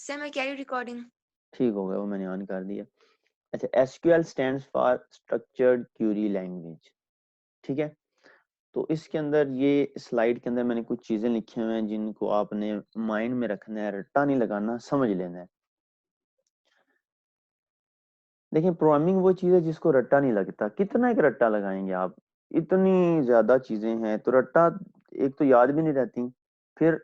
Sir मैं कह रही हूँ रिकॉर्डिंग। ठीक हो गया, वो मैंने ऑन कर दिया। अच्छा, SQL stands for structured Curie language. ठीक है, तो इसके अंदर ये स्लाइड के अंदर मैंने कुछ चीजें लिखी हुई हैं जिनको आपने माइंड में रखना है, रट्टा नहीं लगाना, समझ लेना है। देखिए, प्रोग्रामिंग वो चीज है जिसको रट्टा नहीं लगता। कितना एक रट्टा लगाएंगे आप, इतनी ज्यादा चीजें हैं तो रट्टा एक तो याद भी नहीं रहती, फिर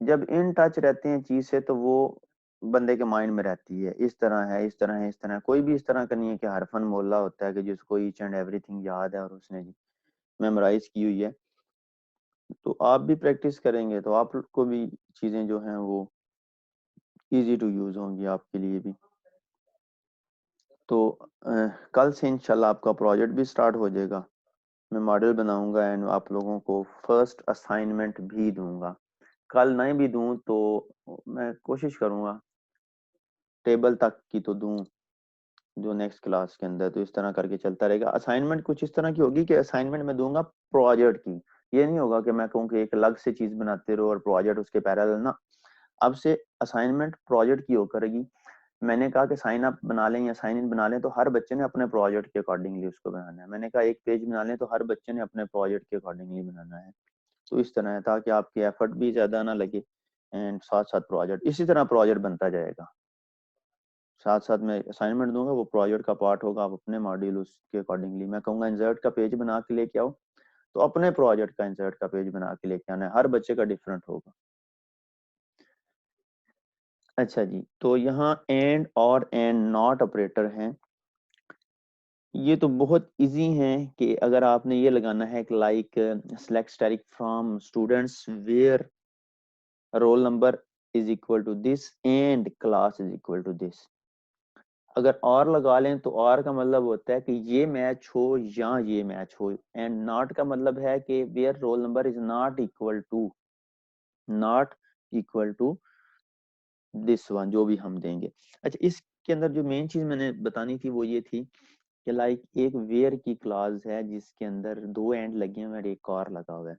जब इन टच रहते हैं चीज से तो वो बंदे के माइंड में रहती है। इस तरह है, इस तरह है, इस तरह है। कोई भी इस तरह का नहीं है कि हरफन मोहल्ला होता है कि जिसको ईच एंड एवरीथिंग याद है और उसने मेमोराइज की हुई है। तो आप भी प्रैक्टिस करेंगे तो आपको भी चीजें जो हैं वो इजी टू यूज होंगी आपके लिए भी। तो कल से इंशाल्लाह आपका प्रोजेक्ट भी स्टार्ट हो जाएगा। मैं मॉडल बनाऊंगा एंड आप लोगों को फर्स्ट असाइनमेंट भी दूंगा। कल नहीं भी दूं तो मैं कोशिश करूंगा टेबल तक की तो दूं जो नेक्स्ट क्लास के अंदर। तो इस तरह करके चलता रहेगा। असाइनमेंट कुछ इस तरह की होगी कि असाइनमेंट मैं दूंगा प्रोजेक्ट की। ये नहीं होगा कि मैं कहूँ कि एक अलग से चीज बनाते रहो और प्रोजेक्ट उसके पैरेलल ना। अब से असाइनमेंट प्रोजेक्ट की हो करेगी। मैंने कहा कि साइन अप बना लें या साइन इन बना लें तो हर बच्चे ने अपने प्रोजेक्ट के अकॉर्डिंगली उसको बनाना है। मैंने कहा एक पेज बना लें तो हर बच्चे ने अपने प्रोजेक्ट के अकॉर्डिंगली बनाना है। तो इस तरह है ताकि आपकी एफर्ट भी ज्यादा ना लगे एंड साथ साथ प्रोजेक्ट इसी तरह प्रोजेक्ट बनता जाएगा। साथ साथ मैं असाइनमेंट दूंगा, वो प्रोजेक्ट का पार्ट होगा। आप अपने मॉड्यूल उसके अकॉर्डिंगली, मैं कहूंगा इंसर्ट का पेज बना के लेके आओ तो अपने प्रोजेक्ट का इंसर्ट का पेज बना के लेके आना है। हर बच्चे का डिफरेंट होगा। अच्छा जी, तो यहाँ एंड और एंड नॉट ऑपरेटर हैं। ये तो बहुत इजी है कि अगर आपने ये लगाना है कि like select static from students where roll number is equal to this and class is equal to this. अगर और लगा लें तो और का मतलब होता है कि ये मैच हो या ये मैच हो। एंड नॉट का मतलब है कि where roll number is not equal to this one, जो भी हम देंगे। अच्छा, इसके अंदर जो मेन चीज मैंने बतानी थी वो ये थी कि लाइक एक वेयर की क्लास है जिसके अंदर दो एंड लगे हुए हैं और एक और लगा हुआ है।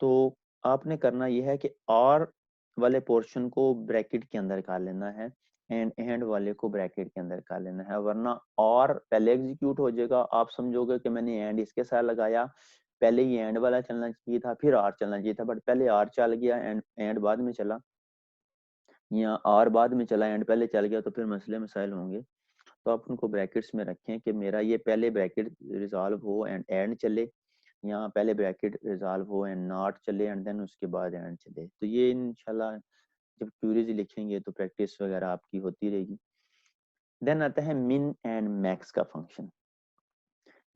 तो आपने करना यह है कि और वाले पोर्शन को ब्रैकेट के अंदर कर लेना है एंड एंड वाले को ब्रैकेट के अंदर कर लेना है, वरना और पहले एग्जीक्यूट हो जाएगा। आप समझोगे कि मैंने एंड इसके साथ लगाया, पहले ही एंड वाला चलना चाहिए था फिर आर चलना चाहिए था, बट पहले आर चल गया एंड एंड बाद में चला, या आर बाद में चला एंड पहले चल गया, तो फिर मसले मसाइल होंगे। तो आप उनको ब्रैकेट्स में रखें कि मेरा ये पहले ब्रैकेट रिजॉल्व हो एंड एंड चले, यहाँ पहले ब्रैकेट रिजॉल्व हो एंड नॉट चले एंड देन उसके बाद एंड चले। तो ये इंशाल्लाह जब क्यूरीज लिखेंगे तो प्रैक्टिस वगैरह आपकी होती रहेगी। देन आता है मिन एंड मैक्स का फंक्शन।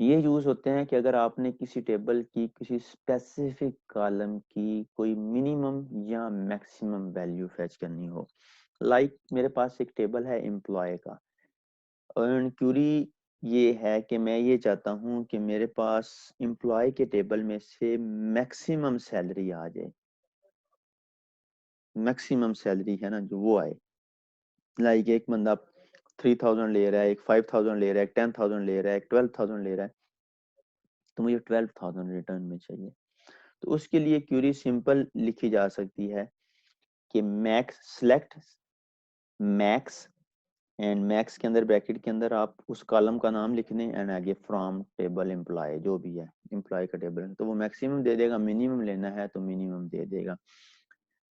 ये यूज होते हैं कि अगर आपने किसी टेबल की किसी स्पेसिफिक कॉलम की कोई मिनिमम या मैक्सिमम वैल्यू फैच करनी हो। लाइक मेरे पास एक टेबल है एम्प्लॉय का और क्यूरी ये है कि मैं ये चाहता हूँ कि मेरे पास एम्प्लॉय के टेबल में से मैक्सिमम सैलरी आ जाए। मैक्सिमम सैलरी है ना जो वो आए। लाइक एक बंदा 3000 ले रहा है, एक 5000 ले रहा है, एक 10,000 ले रहा है, एक 12,000 ले रहा है, तो मुझे 12,000 रिटर्न में चाहिए। तो उसके लिए क्यूरी सिंपल लिखी जा सकती है कि max select max and max के अंदर ब्रैकेट के अंदर आप उस कॉलम का नाम लिख दें एंड आगे फ्रॉम टेबल एम्प्लॉय जो भी है एम्प्लॉय का टेबल है तो वो मैक्सिमम दे देगा, मिनिमम लेना है तो मिनिमम दे देगा।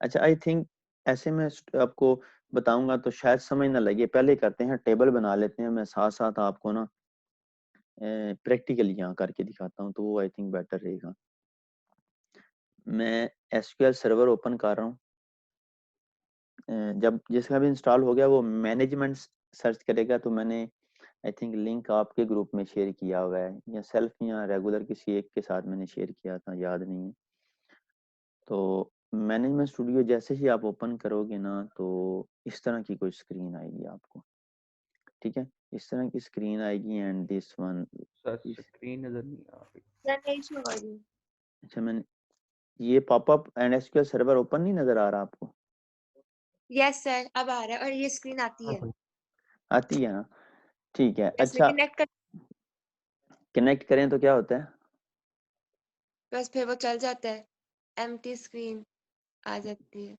अच्छा, आई थिंक ऐसे में आपको बताऊंगा तो शायद समझ ना लगे। पहले करते हैं टेबल बना लेते हैं, मैं साथ साथ आपको ना प्रैक्टिकली यहाँ करके दिखाता हूँ तो वो आई थिंक बेटर रहेगा। मैं एसक्यूएल सर्वर ओपन कर रहा हूँ। जब जिसका भी इंस्टॉल हो गया वो मैनेजमेंट सर्च करेगा, तो मैंने आई थिंक लिंक आपके ग्रुप में शेयर किया हुआ है या सेल्फ या रेगुलर किसी एक के साथ मैंने शेयर किया था, याद नहीं है। तो मैनेजमेंट स्टूडियो जैसे ही आप ओपन करोगे ना तो इस तरह की कोई स्क्रीन आएगी आपको। ठीक है, इस तरह की स्क्रीन आएगी and this one. Sir screen नजर नहीं आ रही। सर नहीं शो हो रही। अच्छा, मैंने ये popup and SQL server open नहीं नजर आ रहा आपको? यस सर अब आ रहा है और ये स्क्रीन आती है। आती है ना? ठीक है। इसमें अच्छा, कनेक्ट कर कनेक्ट करें तो क्या होता है? बस फिर वो चल जाता है, एम्प्टी स्क्रीन आ जाती है,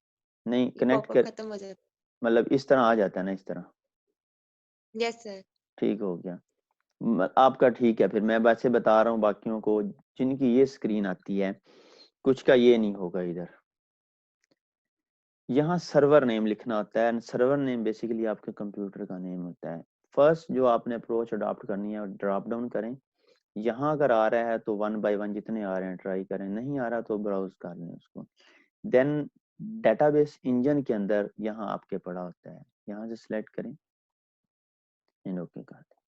नहीं, ये कनेक्ट पॉपअप कर खत्म हो जाता है। मतलब इस तरह आ जाता है ना, इस तरह। Yes sir. ठीक हो गया। आपका ठीक है, फिर मैं वैसे बता रहा हूँ बाकियों को जिनकी ये स्क्रीन आती है, कुछ का ये नहीं होगा इधर। यहाँ सर्वर नेम लिखना होता है, सर्वर नेम बेसिकली आपके कंप्यूटर का नेम होता है। फर्स्ट जो आपने अप्रोच अडॉप्ट करनी है, ड्रॉप डाउन करें। यहाँ अगर आ रहा है तो 1 बाय 1 जितने आ रहे हैं ट्राई करें, नहीं आ रहा तो ब्राउज कर लें उसको। देन डेटाबेस इंजन के अंदर यहाँ आपके पड़ा होता है, यहाँ से सिलेक्ट करें एंड ओके कर दें।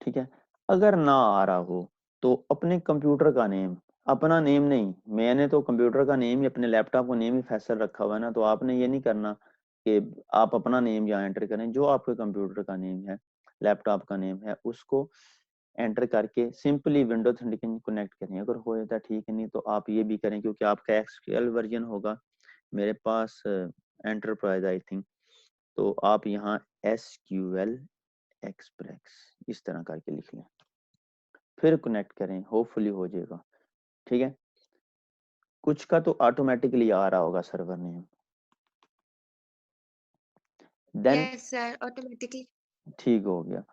ठीक है। अगर ना आ रहा हो तो अपने कंप्यूटर का नेम, अपना नेम नहीं, मैंने तो कंप्यूटर का नेम ही, अपने लैपटॉप का नेम ही फैसल रखा हुआ है ना, तो आपने ये नहीं करना कि आप अपना नेम यहाँ एंटर करें। जो आपके कंप्यूटर का नेम है, लैपटॉप का नेम है, उसको एंटर करके सिंपली विंडो ऑथेंटिकेशन कनेक्ट करें। अगर हो जाता है ठीक है, नहीं तो आप ये भी करें, क्योंकि आपका एक्सक्यूएल वर्जन होगा, मेरे पास एंटरप्राइज आई थिंक, तो आप यहाँ SQL एक्सप्रेस इस तरह करके लिख लें, फिर कनेक्ट करें, होपफुली हो जाएगा। ठीक है। कुछ का तो ऑटोमेटिकली आ रहा होगा server name. Then yes sir, automatically. ठीक हो गया।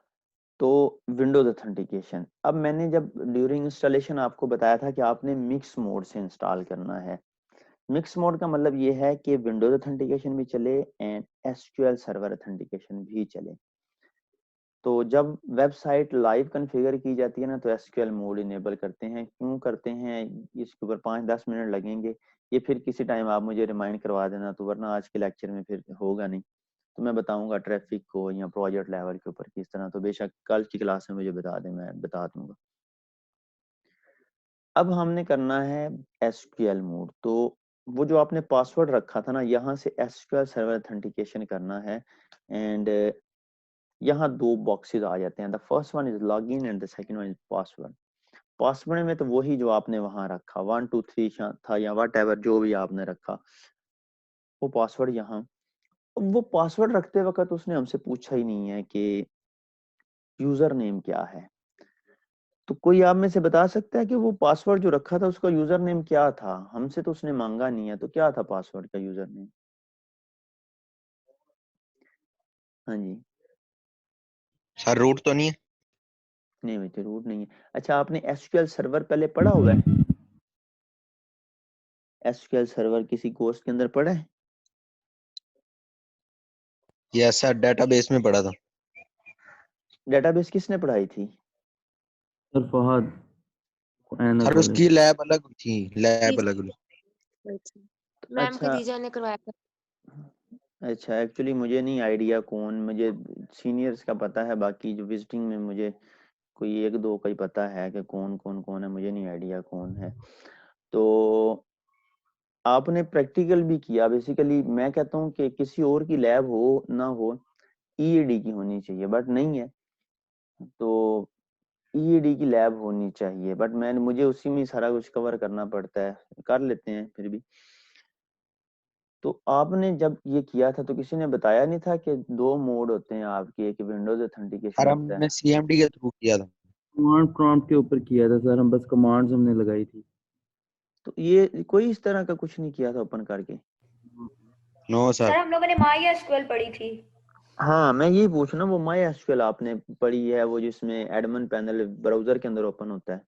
तो विंडोज ऑथेंटिकेशन, अब मैंने जब ड्यूरिंग इंस्टॉलेशन आपको बताया था कि आपने मिक्स मोड से इंस्टॉल करना है। मिक्स मोड का मतलब ये है कि विंडोज ऑथेंटिकेशन भी चले एंड SQL सर्वर ऑथेंटिकेशन भी चले। तो जब वेबसाइट लाइव कॉन्फ़िगर की जाती है ना, तो SQL मोड इनेबल करते हैं। क्यों करते हैं, इसके ऊपर 5-10 मिनट लगेंगे, ये फिर किसी टाइम आप मुझे रिमाइंड करवा देना, तो वरना आज के लेक्चर में फिर होगा नहीं। तो मैं बताऊंगा ट्रैफिक को या प्रोजेक्ट लेवल के ऊपर किस तरह, तो बेशक कल की क्लास में मुझे बता दें, मैं बता दूंगा। अब हमने करना है SQL मोड। तो वो जो आपने पासवर्ड रखा था ना, यहाँ से SQL सर्वर ऑथेंटिकेशन करना है। एंड यहाँ दो बॉक्सेस आ जाते हैं, the first one is login and the second one is password. Password में तो वही जो आपने वहां रखा 123 था या वट एवर जो भी आपने रखा, वो पासवर्ड यहाँ। वो पासवर्ड रखते वक्त उसने हमसे पूछा ही नहीं है कि यूजर नेम क्या है। तो कोई आप में से बता सकता है कि वो पासवर्ड जो रखा था उसका यूजर नेम क्या था? हमसे तो उसने मांगा नहीं है, तो क्या था पासवर्ड का यूजर नेम? हाँ जी। सर रूट तो नहीं है? नहीं बेटे, रूट नहीं है। अच्छा, आपने SQL सर्वर पहले पढ़ा हुआ है? SQL सर्वर किसी कोर्स के अंदर पढ़ा है? यस सर, डेटाबेस में पढ़ा था। डेटाबेस किसने पढ़ाई थी? सर फहद एना सर कॉलेज। उसकी लैब अलग थी, लैब अलग थी। मैम अच्छा खदीजा ने करवाया था। अच्छा, एक्चुअली मुझे नहीं आइडिया कौन, मुझे सीनियर्स का पता है, बाकी जो विजिटिंग में मुझे कोई एक दो का ही पता है कि कौन है, मुझे नहीं आइडिया कौन है। तो आपने प्रैक्टिकल भी किया बेसिकली। मैं कहता हूँ कि किसी और की लैब हो ना हो, EAD की होनी चाहिए, बट नहीं है। तो EAD की लैब होनी चाहिए, बट मुझे उसी में सारा कुछ कवर करना पड़ता है, कर लेते हैं फिर भी। तो आपने जब ये किया था तो किसी ने बताया नहीं था कि दो मोड होते हैं आपके, एक विंडोज ऑथेंटिकेशन सर होता है। हमने CMD के थ्रू किया था। कमांड प्रॉम्प्ट के ऊपर किया था सर, हम बस कमांड्स हमने लगाई थी। तो ये कोई इस तरह का कुछ नहीं किया था ओपन करके? No sir sir. हम लोगों ने माई एसक्यूएल पढ़ी थी। हाँ, मैं यही पूछना, वो माई एसक्यूएल आपने पढ़ी है, वो जिसमें एडमिन पैनल ब्राउजर के अंदर ओपन होता है?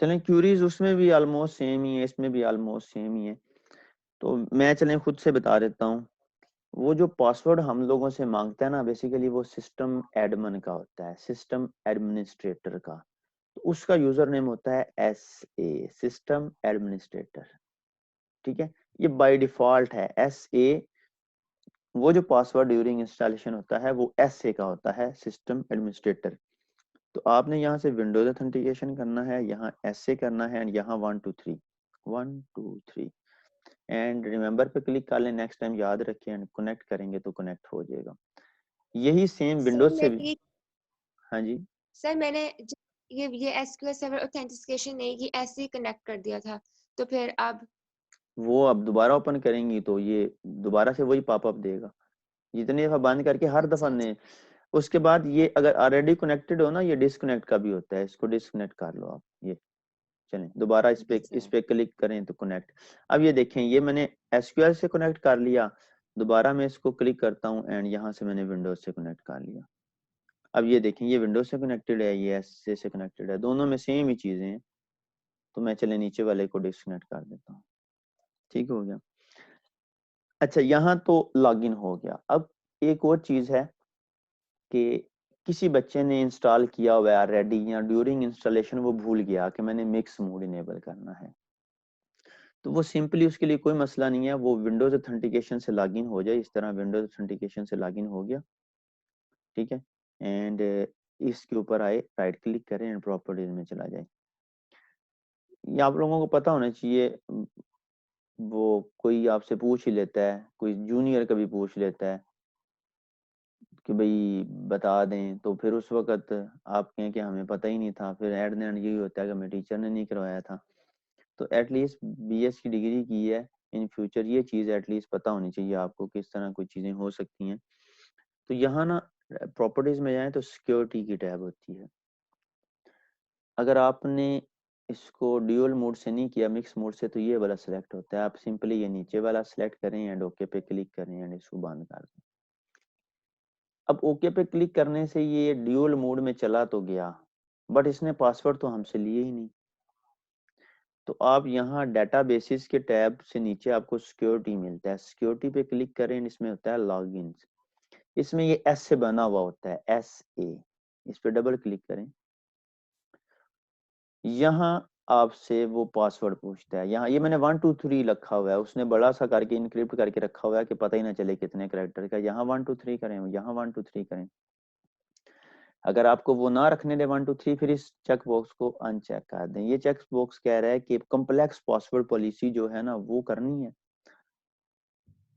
चलें, क्यूरीज उसमें भी ऑलमोस्ट सेम ही है, इसमें भी ऑलमोस्ट सेम ही है। तो मैं चलें खुद से बता देता हूँ। वो जो पासवर्ड हम लोगों से मांगता है ना, बेसिकली वो सिस्टम एडमिन का होता है, सिस्टम एडमिनिस्ट्रेटर का। तो उसका यूजर नेम होता है SA, सिस्टम एडमिनिस्ट्रेटर। ठीक है, ये बाय डिफॉल्ट है SA। वो जो पासवर्ड ड्यूरिंग इंस्टॉलेशन होता है वो SA का होता है, सिस्टम एडमिनिस्ट्रेटर। तो आपने यहाँ से विंडोज ऑथेंटिकेशन करना है, यहाँ SA करना है, एंड यहाँ 123 एंड रिमेंबर पे क्लिक कर लें। नेक्स्ट टाइम याद रखें एंड कनेक्ट करेंगे तो कनेक्ट हो जाएगा। यही सेम सर विंडोज से मैं भी। ये हाँ जी। सर मैंने ये SQL सर्वर ऑथेंटिकेशन नहीं की, ऐसे ही कनेक्ट कर दिया था, तो फिर अब वो अब दोबारा ओपन करेंगी तो ये दोबारा से वही पॉपअप देगा, जितनी दफा बंद करके हर दफा अच्छा ने। उसके बाद ये अगर ऑलरेडी कनेक्टेड हो ना, ये डिस्कनेक्ट का भी होता है, इसको डिस्कनेक्ट कर लो आप, ये चलें दोबारा इस पे क्लिक करें तो कनेक्ट। अब ये देखें, ये मैंने एसक्यूएल से कनेक्ट कर लिया, दोबारा मैं इसको क्लिक करता हूँ एंड यहाँ से मैंने विंडोज से कनेक्ट कर लिया। अब ये देखें, ये विंडोज से कनेक्टेड है, ये एस से कनेक्टेड है, दोनों में सेम ही चीजें हैं। तो मैं चले नीचे वाले को डिस्कनेक्ट कर देता हूँ। ठीक हो गया। अच्छा, यहाँ तो लॉगिन हो गया। अब एक और चीज है कि किसी बच्चे ने इंस्टॉल किया हुआ है ऑलरेडी, या ड्यूरिंग इंस्टॉलेशन वो भूल गया कि मैंने मिक्स मोड इनेबल करना है, तो वो सिंपली, उसके लिए कोई मसला नहीं है, वो विंडोज ऑथेंटिकेशन से लॉगिन हो जाए। इस तरह विंडोज ऑथेंटिकेशन से लॉगिन हो गया, ठीक है। एंड इसके ऊपर आए, राइट क्लिक करें एंड प्रॉपर्टीज में चला जाए। ये आप लोगों को पता होना चाहिए, वो कोई आपसे पूछ ही लेता है, कोई जूनियर कभी पूछ लेता है कि भाई बता दें, तो फिर उस वक्त आप कहें कि हमें पता ही नहीं था, फिर एट द एंड यही होता है कि हमें टीचर ने नहीं करवाया था। तो एटलीस्ट बीएस की डिग्री की है, इन फ्यूचर ये चीज़ एटलीस्ट पता होनी चाहिए आपको, किस तरह कोई चीज़ें हो सकती हैं। तो यहाँ ना प्रॉपर्टीज में जाएं तो सिक्योरिटी की टैब होती है। अगर आपने इसको ड्यूअल मोड से नहीं किया, मिक्स मोड से, तो ये वाला सिलेक्ट होता है। आप सिंपली ये नीचे वाला सिलेक्ट करें एंड ओके पे क्लिक करें एंड इसको बंद कर दें। अब ओके पे क्लिक करने से ये ड्यूअल मोड में चला तो गया, बट इसने पासवर्ड तो हमसे लिए ही नहीं। तो आप यहाँ डेटाबेसेस के टैब से नीचे आपको सिक्योरिटी मिलता है, सिक्योरिटी पे क्लिक करें, इसमें होता है लॉगिन। इसमें ये एस से बना हुआ होता है, SA, इस पे डबल क्लिक करें। यहाँ आपसे वो पासवर्ड पूछता है, यहाँ ये मैंने 1 2 3 रखा हुआ है, उसने बड़ा सा करके इनक्रिप्ट करके रखा हुआ है कि पता ही ना चले कितने कैरेक्टर का। यहाँ 1 2 3 करें, यहाँ 1 2 3 करें। अगर आपको वो ना रखने दे 1 2 3, फिर इस चेक बॉक्स को अनचेक कर दें। ये चेक बॉक्स कह रहा है कि कॉम्प्लेक्स पासवर्ड पॉलिसी जो है ना वो करनी है।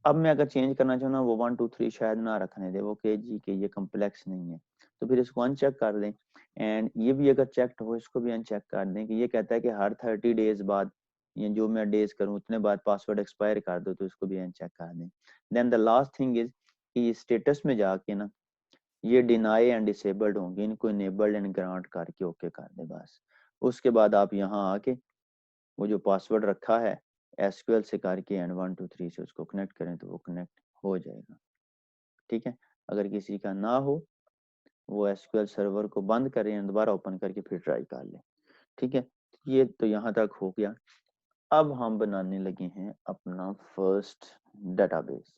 अब मैं अगर चेंज करना चाहूँ ना, वो 1 2 3 शायद ना रखने दे, वो कहे जी कि ये कॉम्प्लेक्स नहीं है, तो फिर इसको अनचेक कर दें। एंड ये भी अगर चेक्ड हो, इसको भी अनचेक कर दें कि ये कहता है कि हर 30 डेज बाद, या जो मैं डेज करूँ उतने बाद पासवर्ड एक्सपायर कर दो, तो इसको भी अनचेक कर दें। Then the last thing is कि स्टेटस में जाके ना ये डिनाई एंड डिसेबल्ड होंगे, इनको इनेबल्ड एंड ग्रांट करके ओके कर दे बस। उसके बाद आप यहाँ आके वो जो पासवर्ड रखा है एसक्यूएल से करके एंड 1 2 3 से उसको कनेक्ट करें, तो वो कनेक्ट हो जाएगा। ठीक है। अगर किसी का ना हो, वो एसक्यूएल सर्वर को बंद करें एंड दोबारा ओपन करके फिर ट्राई कर लें। ठीक है। ये तो यहाँ तक हो गया। अब हम बनाने लगे हैं अपना फर्स्ट डेटाबेस।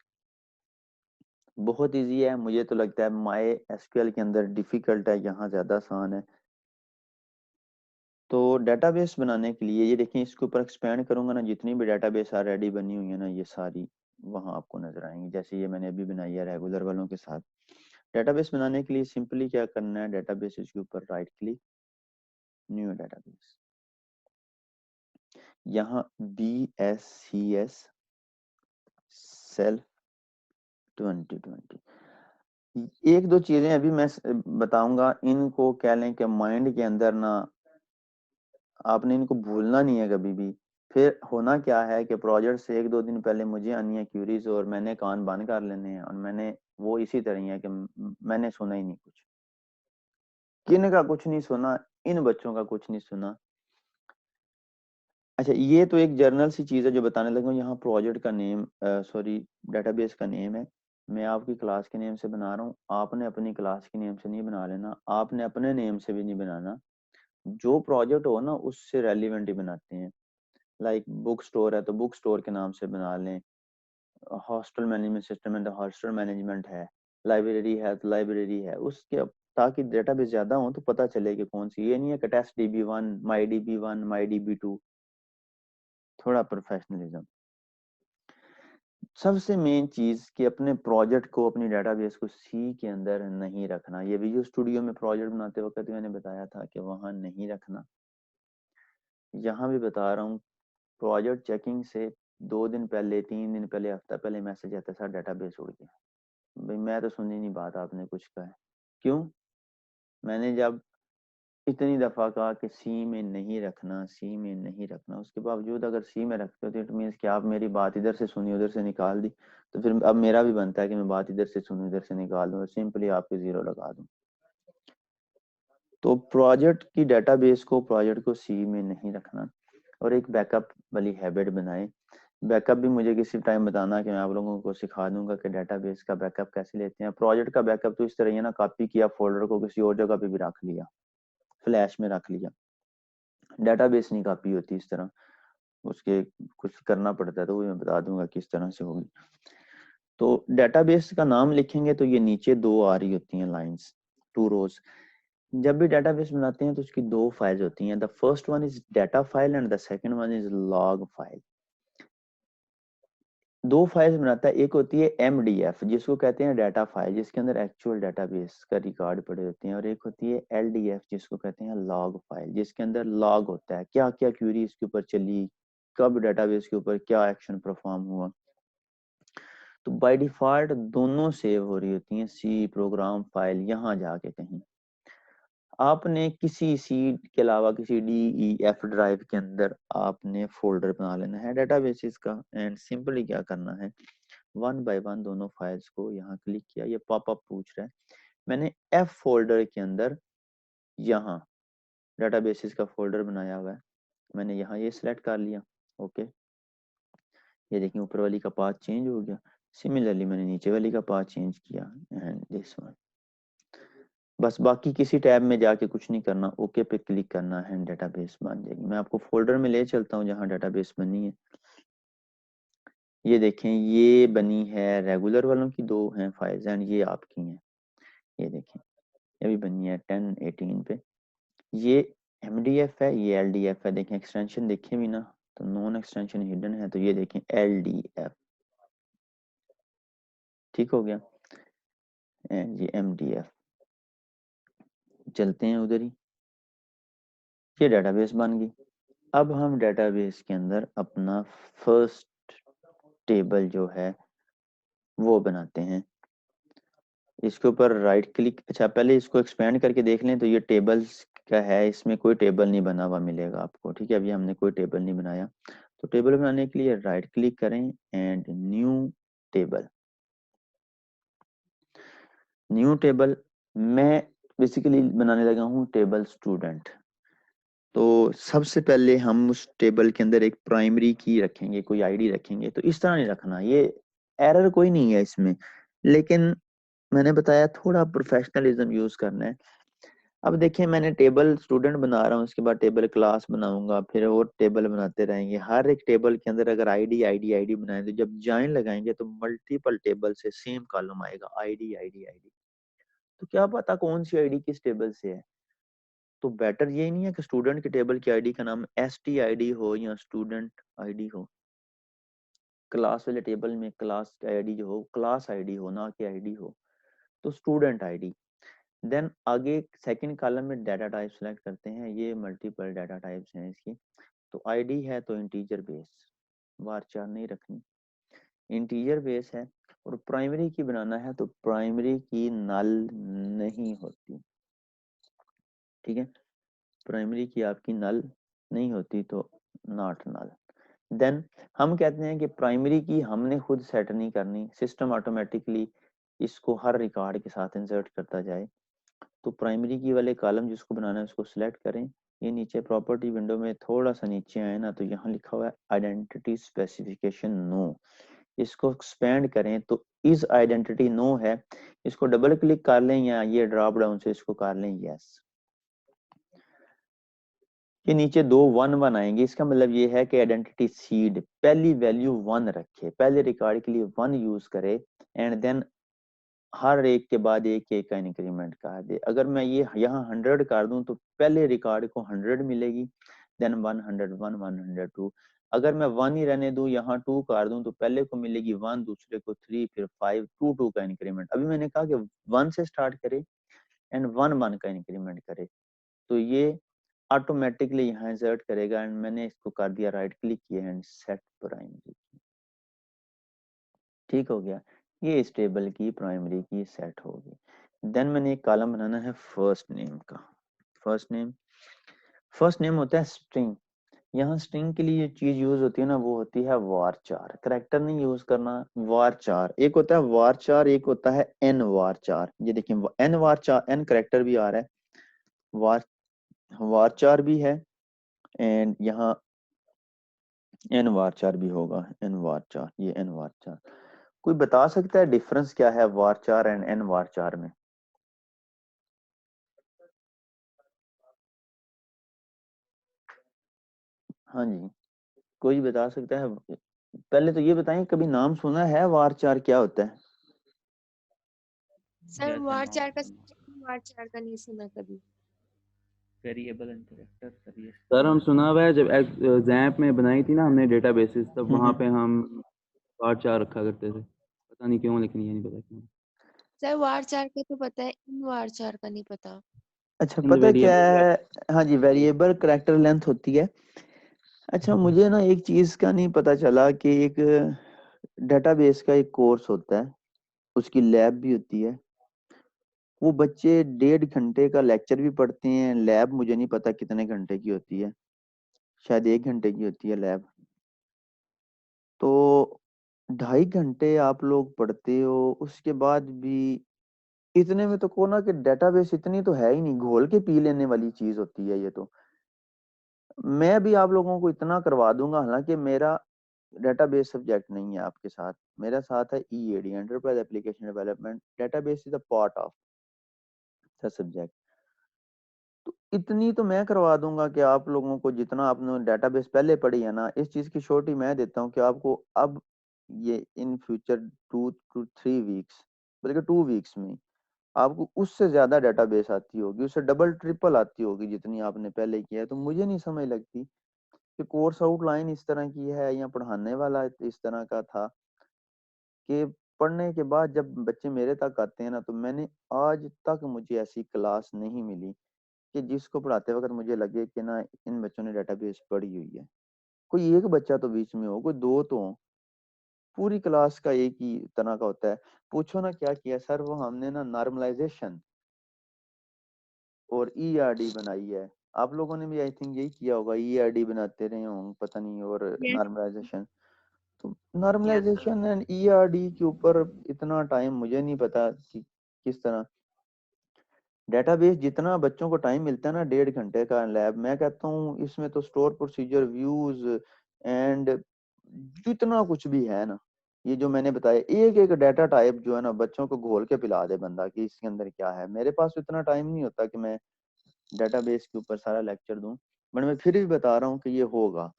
बहुत इजी है, मुझे तो लगता है माई एसक्यूएल के अंदर डिफिकल्ट है, यहाँ ज्यादा आसान है। तो डेटाबेस बनाने के लिए ये देखिए, इसके ऊपर एक्सपेंड करूंगा ना, जितनी भी डेटाबेस ऑलरेडी बनी हुई है ना, ये सारी वहां आपको नजर आएंगी। जैसे ये मैंने अभी बनाई है रेगुलर वालों के साथ। डेटाबेस बनाने के लिए सिंपली क्या करना है, डेटाबेस के ऊपर राइट क्लिक, न्यू डेटाबेस, यहाँ BSCS सेल्फ 2020। एक दो चीजें अभी मैं बताऊंगा, इनको कह लें कि माइंड के अंदर ना, आपने इनको भूलना नहीं है कभी भी। फिर होना क्या है कि प्रोजेक्ट से 1 2 दिन पहले मुझे आनी है क्यूरीज, और मैंने कान बंद कर लेने हैं, और मैंने वो इसी तरह ही है कि मैंने सुना ही नहीं कुछ, किन का कुछ नहीं सुना, इन बच्चों का कुछ नहीं सुना। अच्छा, ये तो एक जर्नल सी चीज है जो बताने लगा हूँ। यहाँ प्रोजेक्ट का नेम, सॉरी डेटाबेस का नेम है, मैं आपकी क्लास के नेम से बना रहा हूँ। आपने अपनी क्लास के नेम से नहीं बना लेना, आपने अपने नेम से भी नहीं बनाना। जो प्रोजेक्ट हो ना उससे रेलिवेंट ही बनाते हैं। लाइक बुक स्टोर है तो बुक स्टोर के नाम से बना लें, हॉस्टल मैनेजमेंट सिस्टम है तो हॉस्टल मैनेजमेंट है, लाइब्रेरी है तो लाइब्रेरी है, उसके ताकि डेटाबेस ज्यादा हो तो पता चले कि कौन सी। ये नहीं है कि टेस्ट DB1, MyDB1, MyDB2। थोड़ा प्रोफेशनलिज्म। सबसे मेन चीज कि अपने प्रोजेक्ट को, अपनी डेटाबेस को सी के अंदर नहीं रखना। ये विजुअल स्टूडियो में प्रोजेक्ट बनाते वक्त मैंने बताया था कि वहां नहीं रखना। यहाँ भी बता रहा हूँ, प्रोजेक्ट चेकिंग से 2 दिन पहले, 3 दिन पहले, हफ्ता पहले मैसेज आता है सर डेटाबेस उड़ गया। भाई मैं तो सुनी नहीं बात, आपने कुछ कहा है क्यों? मैंने जब इतनी दफा कहा कि सी में नहीं रखना, सी में नहीं रखना, उसके बावजूद अगर सी में रखते हो तो इट मीन्स कि आप मेरी बात इधर से सुनी उधर से निकाल दी, तो फिर अब मेरा भी बनता है कि मैं बात इधर से सुनूं इधर से निकाल दूं, सिंपली आपके 0 लगा दूं। तो प्रोजेक्ट की डेटाबेस को प्रोजेक्ट को सी में नहीं रखना और एक बैकअप वाली हैबिट बनाए। बैकअप भी मुझे किसी टाइम बताना कि मैं आप लोगों को सिखा दूंगा कि डेटाबेस का बैकअप कैसे लेते हैं। प्रोजेक्ट का बैकअप तो इस तरह ही ना, कॉपी किया फोल्डर को किसी और जगह पे भी रख लिया, फ्लैश में रख लिया। डेटाबेस नहीं कॉपी होती इस तरह, उसके कुछ करना पड़ता है, तो वो मैं बता दूंगा किस तरह से होगी। तो डेटाबेस का नाम लिखेंगे तो ये नीचे 2 आ रही होती हैं लाइंस, 2 रोज। जब भी डेटाबेस बनाते हैं तो उसकी 2 फाइल्स होती हैं। The first one is data file and the second one is log file. 2 files बनाता है, एक होती है MDF जिसको कहते हैं डाटा फाइल, जिसके अंदर एक्चुअल डेटाबेस का रिकॉर्ड पड़े होते हैं, और एक होती है LDF जिसको कहते हैं लॉग फाइल, जिसके अंदर लॉग होता है, क्या क्या क्वेरी इसके ऊपर चली, कब डेटाबेस के ऊपर क्या एक्शन परफॉर्म हुआ। तो बाय डिफॉल्ट दोनों सेव हो रही होती हैं, सी प्रोग्राम फाइल, यहाँ जाके कहीं आपने किसी सी के अलावा किसी DEF ड्राइव के अंदर आपने फोल्डर बना लेना है डेटाबेसेस का, एंड सिंपली क्या करना है, 1 बाय 1 दोनों फाइल्स को यहाँ क्लिक किया। ये पॉपअप पूछ रहा है, मैंने F फोल्डर के अंदर यहाँ डेटाबेसेस का फोल्डर बनाया हुआ है, मैंने यहाँ ये सिलेक्ट कर लिया। ओके, ये देखिए ऊपर वाली का पाथ चेंज हो गया। सिमिलरली मैंने नीचे वाली का पाथ चेंज किया एंड दिस वन। बस बाकी किसी टैब में जाके कुछ नहीं करना, ओके पे क्लिक करना है, डेटाबेस बन जाएगी। मैं आपको फोल्डर में ले चलता हूँ जहाँ डेटाबेस बनी है। ये देखें, ये बनी है रेगुलर वालों की 2 हैं फाइल्स एंड ये आपकी हैं। ये देखें, ये भी बनी है 1018 पे। ये MDF है, ये LDF है। देखें एक्सटेंशन देखें भी ना, तो नॉन एक्सटेंशन हिडन है, तो ये देखें LDF, ठीक हो गया। एंड ये MDF, चलते हैं उधर ही। ये डेटाबेस बन गई। अब हम डेटाबेस के अंदर अपना फर्स्ट टेबल जो है वो बनाते हैं। इसके ऊपर राइट क्लिक, अच्छा पहले इसको एक्सपेंड करके देख लें तो ये टेबल्स का है, इसमें कोई टेबल नहीं बना हुआ मिलेगा आपको, ठीक है। अभी हमने कोई टेबल नहीं बनाया, तो टेबल बनाने के लिए राइट क्लिक करें and new table. New table मैं बेसिकली बनाने लगा हूँ टेबल स्टूडेंट। तो सबसे पहले हम उस टेबल के अंदर एक प्राइमरी की रखेंगे, कोई आईडी रखेंगे। तो इस तरह नहीं रखना, ये एरर कोई नहीं है इसमें, लेकिन मैंने बताया थोड़ा प्रोफेशनलिज्म यूज करना है। अब देखिए मैंने टेबल स्टूडेंट बना रहा हूँ, उसके बाद टेबल क्लास बनाऊंगा, फिर और टेबल बनाते रहेंगे। हर एक टेबल के अंदर अगर आईडी आईडी आईडी बनाए तो जब जॉइन लगाएंगे तो मल्टीपल टेबल से सेम कॉलम आएगा, आईडी आईडी आईडी। तो क्या पता कौन सी आईडी किस टेबल से है। तो बेटर यही नहीं है कि स्टूडेंट के टेबल की आईडी का नाम STID हो या स्टूडेंट आईडी हो। क्लास वाले टेबल में क्लास आईडी जो हो क्लास आईडी हो, ना कि आईडी हो। तो स्टूडेंट आईडी। देन आगे सेकंड कॉलम में डाटा टाइप सेलेक्ट करते हैं, ये मल्टीपल डाटा टाइप्स हैं इसकी। तो आईडी है तो इंटीजर बेस, वारचार नहीं रखनी, इंटीजर बेस है। और प्राइमरी की बनाना है तो प्राइमरी की नल नहीं होती, ठीक है। प्राइमरी की आपकी नल नहीं होती तो नॉट नल। देन हम कहते हैं कि प्राइमरी की हमने खुद सेट नहीं करनी, सिस्टम ऑटोमेटिकली इसको हर रिकॉर्ड के साथ इंसर्ट करता जाए। तो प्राइमरी की वाले कॉलम जिसको बनाना है उसको सिलेक्ट करें। ये नीचे प्रॉपर्टी विंडो में थोड़ा सा नीचे आए ना, तो यहाँ लिखा हुआ है आइडेंटिटी स्पेसिफिकेशन नो। इसको एक्सपेंड करें तो इज आइडेंटिटी नो है, इसको डबल क्लिक कर लें या ये ड्रॉप डाउन से इसको कर लें यस। ये नीचे 2 1 1 आएंगे, इसका मतलब ये है कि आइडेंटिटी सीड पहली वैल्यू 1 रखे, पहले रिकॉर्ड के लिए 1 यूज करे एंड देन हर एक के बाद एक एक का इंक्रीमेंट कर दे। अगर मैं ये यहाँ 100 कर दूं तो पहले रिकॉर्ड को 100 मिलेगी, देन 101 102। अगर मैं 1 ही रहने दूं, यहाँ 2 कर दूं तो पहले को मिलेगी 1, दूसरे को 3, फिर 5, 2 2 का इंक्रीमेंट। अभी मैंने कहा कि 1 से स्टार्ट करे एंड 1 1 का इंक्रीमेंट करे, तो ये ऑटोमेटिकली यहाँ इंसर्ट करेगा। एंड मैंने इसको कर दिया राइट क्लिक किया एंड सेट प्राइमरी, ठीक हो गया। ये इस टेबल की प्राइमरी की सेट होगी। देन मैंने एक कॉलम बनाना है फर्स्ट नेम का। फर्स्ट नेम होता है स्ट्रिंग। यहाँ स्ट्रिंग के लिए चीज यूज होती है ना, वो होती है वारचार। करेक्टर नहीं यूज करना, वारचार। एक होता है वारचार, एक होता है एन वारचार। ये देखिए एन वारचार, एन करेक्टर भी आ रहा है, वार वारचार भी है एंड यहाँ एन वारचार भी होगा, एन वारचार, ये एन वारचार। कोई बता सकता है डिफरेंस क्या है वारचार एंड एन वारचार में? हाँ जी, कोई बता सकता है? पहले तो ये बताएं, कभी नाम सुना है वारचार क्या होता है? सर Yes, वार and चार का non- वार चार का नहीं सुना कभी। वेरिएबल एंड कैरेक्टर सर हम सुना हुआ है, जब जैम्प में बनाई थी ना हमने डेटाबेसेस, तब वहाँ पे हम बार चार रखा करते थे, पता नहीं क्यों, लेकिन ये नहीं पता क्यों। सर वार चार का तो पता है, इन वार चार का नहीं पता। अच्छा, इन पता क्या वेरिएबल है? हाँ जी, वेरिएबल कैरेक्टर लेंथ होती है। अच्छा, मुझे ना एक चीज का नहीं पता चला कि एक डेटाबेस का एक कोर्स होता है, उसकी लैब भी होती है। वो बच्चे 1.5 घंटे का लेक्चर भी पढ़ते हैं, लैब मुझे नहीं पता कितने घंटे की होती है, शायद 1 घंटे की होती है लैब। तो 2.5 घंटे आप लोग पढ़ते हो, उसके बाद भी इतने में तो को ना कि डेटाबेस इतनी तो है ही नहीं, घोल के पी लेने वाली चीज होती है ये तो। मैं भी आप लोगों को इतना करवा दूंगा, हालांकि मेरा डेटाबेस सब्जेक्ट नहीं है आपके साथ, मेरा साथ है EAD, enterprise application development. Database is a part of the subject. तो इतनी तो मैं करवा दूंगा कि आप लोगों को जितना आपने डेटाबेस पहले पढ़ी है ना, इस चीज की श्योरिटी मैं देता हूँ कि आपको अब ये इन फ्यूचर 2 to 3 वीक्स, बल्कि 2 वीक्स में आपको उससे ज्यादा डेटाबेस आती होगी, उससे डबल ट्रिपल आती होगी जितनी आपने पहले किया है। तो मुझे नहीं समझ लगती कि कोर्स आउटलाइन इस तरह की है या पढ़ाने वाला इस तरह का था कि पढ़ने के बाद जब बच्चे मेरे तक आते हैं ना, तो मैंने आज तक मुझे ऐसी क्लास नहीं मिली कि जिसको पढ़ाते वक्त मुझे लगे कि ना इन बच्चों ने डेटाबेस पढ़ी हुई है। कोई एक बच्चा तो बीच में हो, कोई दो तो हो, पूरी क्लास का एक ही तरह का होता है। पूछो ना क्या किया सर, वो हमने ना नॉर्मलाइजेशन और ईआरडी बनाई है। आप लोगों ने भी आई थिंक यही किया होगा, ईआरडी बनाते रहे होंगे पता नहीं, और यस नॉर्मलाइजेशन। तो नॉर्मलाइजेशन एंड ईआरडी के ऊपर इतना टाइम मुझे नहीं पता कि किस तरह डेटाबेस, जितना बच्चों को टाइम मिलता है ना 1.5 घंटे का लैब, मैं कहता हूँ इसमें तो स्टोर प्रोसीजर, व्यूज एंड जितना कुछ भी है ना, ये जो मैंने बताया एक एक डाटा टाइप जो है ना, बच्चों को घोल के पिला दे बंदा कि इसके अंदर क्या है। मेरे पास इतना टाइम नहीं होता कि मैं डेटाबेस के ऊपर सारा लेक्चर दूं, बट मैं फिर भी बता रहा हूँ कि ये होगा।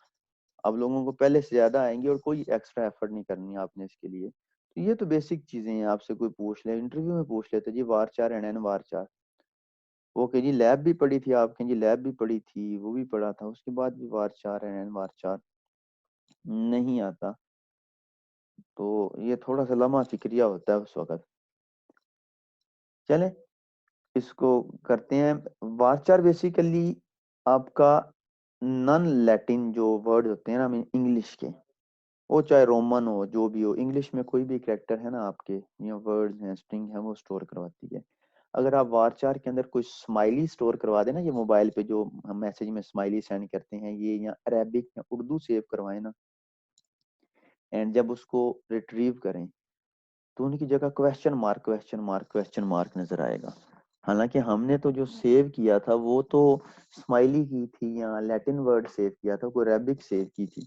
आप लोगों को पहले से ज्यादा आएंगे और कोई एक्स्ट्रा एफर्ट नहीं करनी है आपने इसके लिए। तो ये तो बेसिक चीजें हैं, आपसे कोई पूछ ले इंटरव्यू में पूछ लेते जी वार चार एंड एन वार चार, ओके जी लैब भी पढ़ी थी आपके जी, लैब भी पढ़ी थी, वो भी पढ़ा था, उसके बाद भी वार चार एंड वार चार नहीं आता। तो ये थोड़ा सा लम्हा फिक्रिया होता है उस वक्त। चले इसको करते हैं। वारचार बेसिकली आपका नॉन लैटिन जो वर्ड होते हैं ना इंग्लिश के, वो चाहे रोमन हो जो भी हो, इंग्लिश में कोई भी कैरेक्टर है ना आपके या वर्ड्स हैं, स्ट्रिंग है, वो स्टोर करवाती है। अगर आप वारचार के अंदर कोई स्माइली स्टोर करवा देना, ये मोबाइल पे जो हम मैसेज में स्माइली सेंड करते हैं, ये या अरेबिक या उर्दू सेव करवाए ना, एंड जब उसको रिट्रीव करें तो उनकी जगह question mark question mark question mark नजर आएगा। हालांकि हमने तो जो सेव किया था वो तो स्माइली की थी या लैटिन वर्ड सेव किया था, कोई अरेबिक सेव की थी,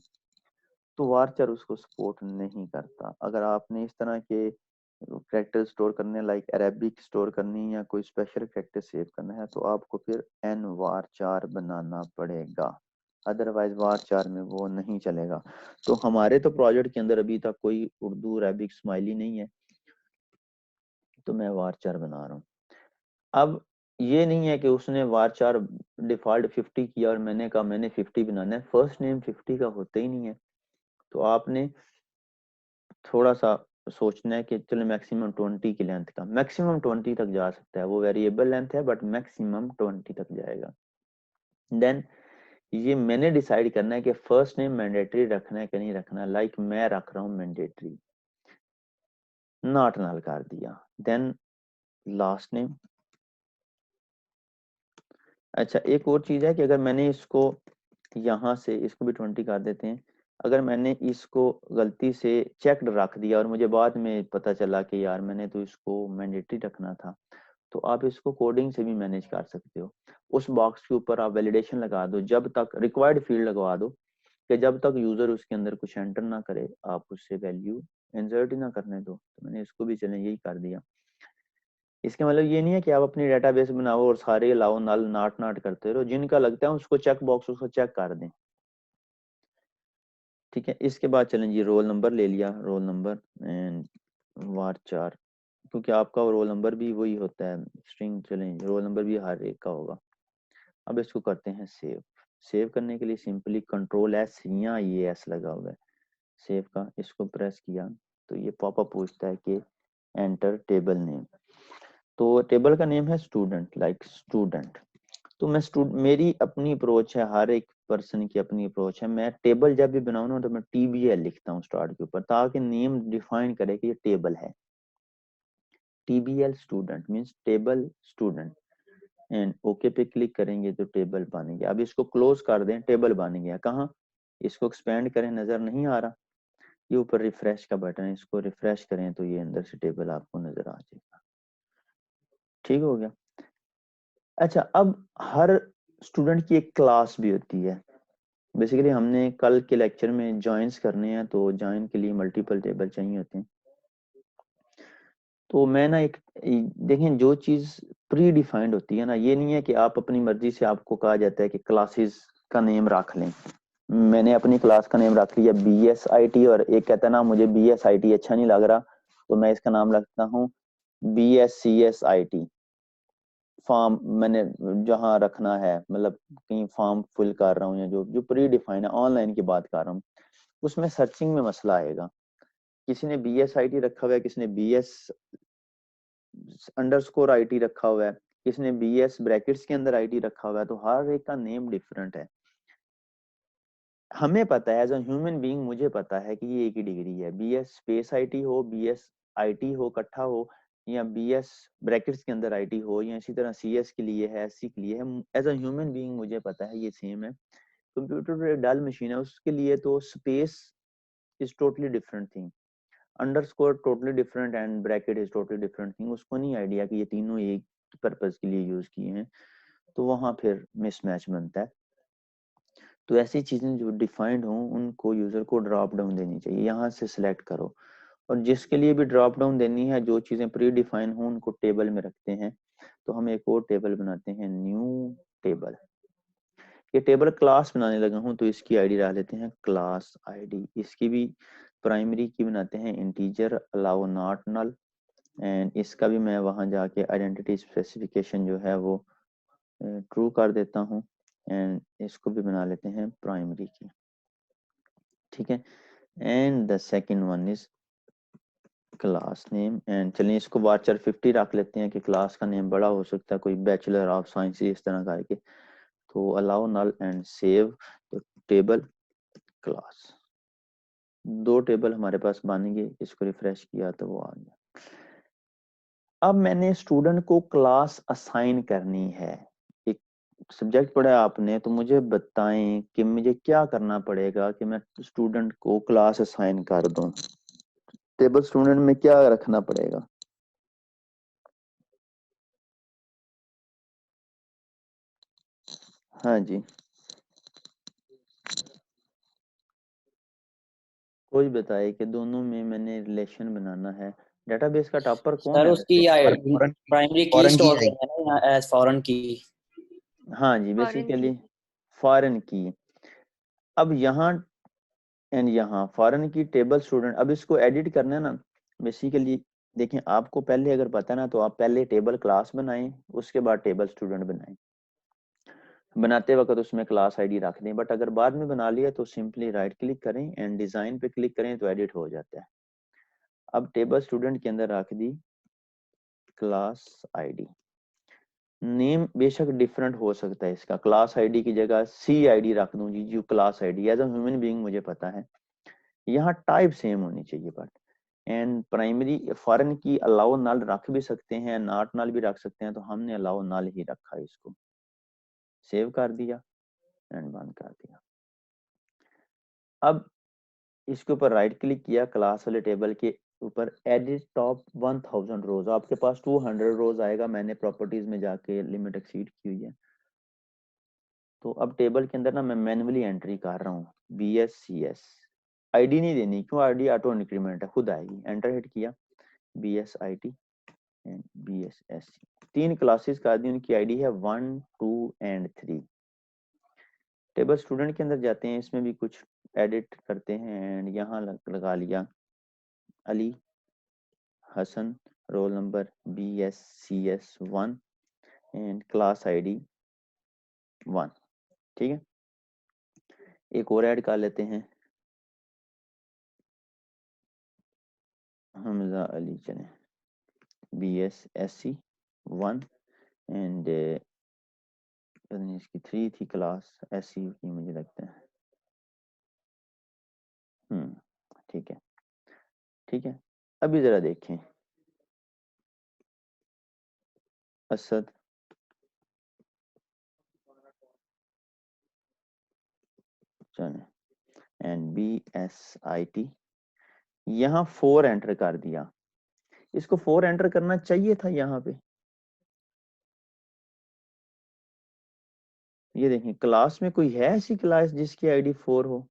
तो वारचर उसको सपोर्ट नहीं करता। अगर आपने इस तरह के कैरेक्टर स्टोर करने, लाइक अरेबिक स्टोर करनी या कोई स्पेशल कैरेक्टर सेव करना है, तो आपको फिर एन वारचार बनाना पड़ेगा, अदरवाइज वारचार में वो नहीं चलेगा। तो हमारे तो प्रोजेक्ट के अंदर अभी तक कोई उर्दू अरेबिक स्माइली नहीं है, तो मैं वारचार बना रहा हूँ। अब ये नहीं है कि उसने वारचार डिफॉल्ट 50 किया और मैंने कहा मैंने 50 बनाना है, फर्स्ट नेम 50 का होता ही नहीं है। तो आपने थोड़ा सा सोचना है कि चलो मैक्सिमम 20 की लेंथ का, मैक्सिमम 20 तक जा सकता है, वो वेरिएबल लेंथ है बट मैक्सिमम 20 तक जाएगा। देन ये मैंने डिसाइड करना है कि फर्स्ट नेम मैंडेटरी रखना है कि नहीं रखना, लाइक मैं रख रहा हूँ मैंडेटरी, नॉट नल कर दिया। Then last name. अच्छा एक और चीज है कि अगर मैंने इसको यहाँ से इसको भी 20 कर देते हैं, अगर मैंने इसको गलती से चेक्ड रख दिया और मुझे बाद में पता चला कि यार मैंने तो इसको मैंडेटरी रखना था, तो आप इसको कोडिंग से भी मैनेज कर सकते हो। उस बॉक्स के ऊपर आप वैलिडेशन लगा दो, जब तक रिक्वायर्ड फील्ड लगवा दो कि जब तक यूजर उसके अंदर कुछ एंटर ना करे आप उससे वैल्यू इंसर्ट ही ना करने दो। तो मैंने इसको भी चलें यही कर दिया। इसका मतलब ये नहीं है कि आप अपनी डेटाबेस बनाओ और सारे अलाउ नल नाट करते रहो, जिनका लगता है उसको चेक बॉक्स उसको चेक कर दें। ठीक है, इसके बाद चलें जी, रोल नंबर ले लिया, रोल नंबर एंड varchar, क्योंकि आपका रोल नंबर भी वही होता है स्ट्रिंग, चलें रोल नंबर भी हर एक का होगा। अब इसको करते हैं सेव। सेव करने के लिए सिंपली कंट्रोल एस, यहाँ ये एस लगा हुआ है सेव का, इसको प्रेस किया तो ये पॉपअप पूछता है कि एंटर टेबल नेम। तो टेबल का नेम है स्टूडेंट, लाइक स्टूडेंट। तो मैं मेरी अपनी अप्रोच है, हर एक पर्सन की अपनी अप्रोच है। मैं टेबल जब भी बनाऊँ ना तो मैं TBL लिखता हूँ स्टार्ट के ऊपर, ताकि नेम डिफाइन करे कि ये टेबल है। TBL student means table student, and okay पे क्लिक करेंगे तो टेबल बन गया। अब इसको क्लोज कर दें, टेबल बन गया। कहाँ, इसको एक्सपेंड करें, नजर नहीं आ रहा, ये ऊपर रिफ्रेश का बटन है, इसको रिफ्रेश करें तो ये अंदर से टेबल आपको नजर आ जाएगा। ठीक हो गया। अच्छा, अब हर स्टूडेंट की एक क्लास भी होती है। बेसिकली हमने कल के लेक्चर में ज्वाइंस करने हैं, तो ज्वाइन के लिए मल्टीपल टेबल चाहिए होते हैं। तो मैं ना एक देखें, जो चीज प्री डिफाइंड होती है ना, ये नहीं है कि आप अपनी मर्जी से, आपको कहा जाता है कि क्लासेस का नेम रख लें। मैंने अपनी क्लास का नेम रख लिया BSIT, और एक कहता है ना मुझे BSIT अच्छा नहीं लग रहा, तो मैं इसका नाम रखता हूँ BSCSIT। फॉर्म मैंने जहाँ रखना है, मतलब कहीं फॉर्म फिल कर रहा हूँ या जो जो प्री डिफाइन है, ऑनलाइन की बात कर रहा हूँ, उसमें सर्चिंग में मसला आएगा। किसी ने BSIT रखा हुआ है, किसी ने BS_IT रखा हुआ है, किसी ने BS ब्रैकेट्स के अंदर IT रखा हुआ है, तो हर एक का नेम डिफरेंट है। हमें पता है एज अ ह्यूमन बीइंग, मुझे पता है कि ये एक ही डिग्री है, BS_IT हो, BSIT हो इकट्ठा हो, या BS ब्रैकेट्स के अंदर IT हो, या इसी तरह CS के लिए है, SC के लिए है। एज अ ह्यूमन बीइंग मुझे पता है ये सेम है। कंप्यूटर तो एक डल मशीन है, उसके लिए तो space is totally different thing, underscore totally different, and bracket is totally different thing. उसको नहीं आइडिया कि ये तीनों एक पर्पज के लिए यूज किए हैं, तो वहां फिर मिसमैच बनता है। तो ऐसी चीजें जो डिफाइंड हों उनको यूजर को ड्रॉप डाउन देनी चाहिए, यहाँ से सिलेक्ट करो। और जिसके लिए भी ड्रॉप डाउन देनी है, जो चीजें प्री डिफाइन हों उनको टेबल में रखते हैं। तो हम एक और टेबल बनाते हैं, न्यू टेबल। ये टेबल क्लास बनाने लगा हूँ, तो इसकी आईडी डाल लेते हैं क्लास आईडी। इसकी भी प्राइमरी की बनाते हैं integer allow not null, and इसका भी मैं वहां जाके आइडेंटिटी स्पेसिफिकेशन जो है वो ट्रू कर देता हूँ, एंड इसको भी बना लेते हैं प्राइमरी की। ठीक है, and the second one is class name, and चलिए इसको varchar 50 रख लेते हैं कि क्लास का नेम बड़ा हो सकता है, कोई बैचलर ऑफ साइंस इस तरह करके। तो अलाउ नल एंड सेव, तो टेबल क्लास, 2 टेबल हमारे पास बन गए। इसको रिफ्रेश किया तो वो आ गया। अब मैंने स्टूडेंट को क्लास असाइन करनी है। एक सब्जेक्ट पढ़ा आपने, तो मुझे बताएं कि मुझे क्या करना पड़ेगा कि मैं स्टूडेंट को क्लास असाइन कर दूं। टेबल स्टूडेंट में क्या रखना पड़ेगा? हाँ जी, कोई बताए कि दोनों में मैंने रिलेशन बनाना है। डेटाबेस का टॉपर कौन सर है उसकी वैसे? प्राइमरी की फॉरेन की स्टोर आएगी। करना है ना एज फॉरेन की। हाँ जी, फॉरेन की। बेसिकली फॉरेन की। अब यहाँ एंड यहाँ फॉरेन की टेबल स्टूडेंट। अब इसको एडिट करना है ना, बेसिकली देखें, आपको पहले अगर पता ना, तो आप पहले टेबल क्लास बनाएं, उसके बाद टेबल स्टूडेंट बनाएं। बनाते वक्त उसमें क्लास आईडी रख दें, बट अगर बाद में बना लिया तो सिंपली राइट क्लिक करें एंड डिजाइन पे क्लिक करें तो एडिट हो जाता है। अब टेबल स्टूडेंट के अंदर रख दी क्लास आईडी। नेम बेशक डिफरेंट हो सकता है, इसका क्लास आईडी की जगह CID रख दूं जी, जो class ID as a human being मुझे पता है। यहाँ टाइप सेम होनी चाहिए, बट एंड प्राइमरी फॉरेन की अलाउ नल रख भी सकते हैं, नॉट नल भी रख सकते हैं, तो हमने अलाउ नल ही रखा। इसको सेव कर दिया एंड बंद कर दिया। अब इसके ऊपर राइट क्लिक किया क्लास वाले टेबल के ऊपर एडिट टॉप 1000 रोज, आपके पास 200 रोज आएगा, मैंने प्रॉपर्टीज में जाके लिमिट एक्सीड की हुई है। तो अब टेबल के अंदर ना मैं मैन्युअली एंट्री कर रहा हूँ BSCS, आईडी नहीं देनी, क्यों, आईडी ऑटो इंक्रीमेंट है, खुद आएगी। एंटर हिट किया, BSIT एंड BSSC, 3 क्लासेस का दी, उनकी आईडी है 1, 2 एंड 3। टेबल स्टूडेंट के अंदर जाते हैं, इसमें भी कुछ एडिट करते हैं एंड यहाँ लगा लिया Ali Hasan, roll number BSCS 1 and class ID 1। ठीक है, एक और ऐड कर लेते हैं, हमजा अली, चले BSSC 1 एंड इसकी 3 थी क्लास SC की मुझे लगता है। ठीक है, ठीक है। अभी जरा देखें, असद, चले एंड BSIT, यहाँ 4 एंटर कर दिया। इसको 4 एंटर करना चाहिए था यहाँ पे। ये देखें, क्लास में कोई है ऐसी क्लास जिसकी आईडी 4 हो?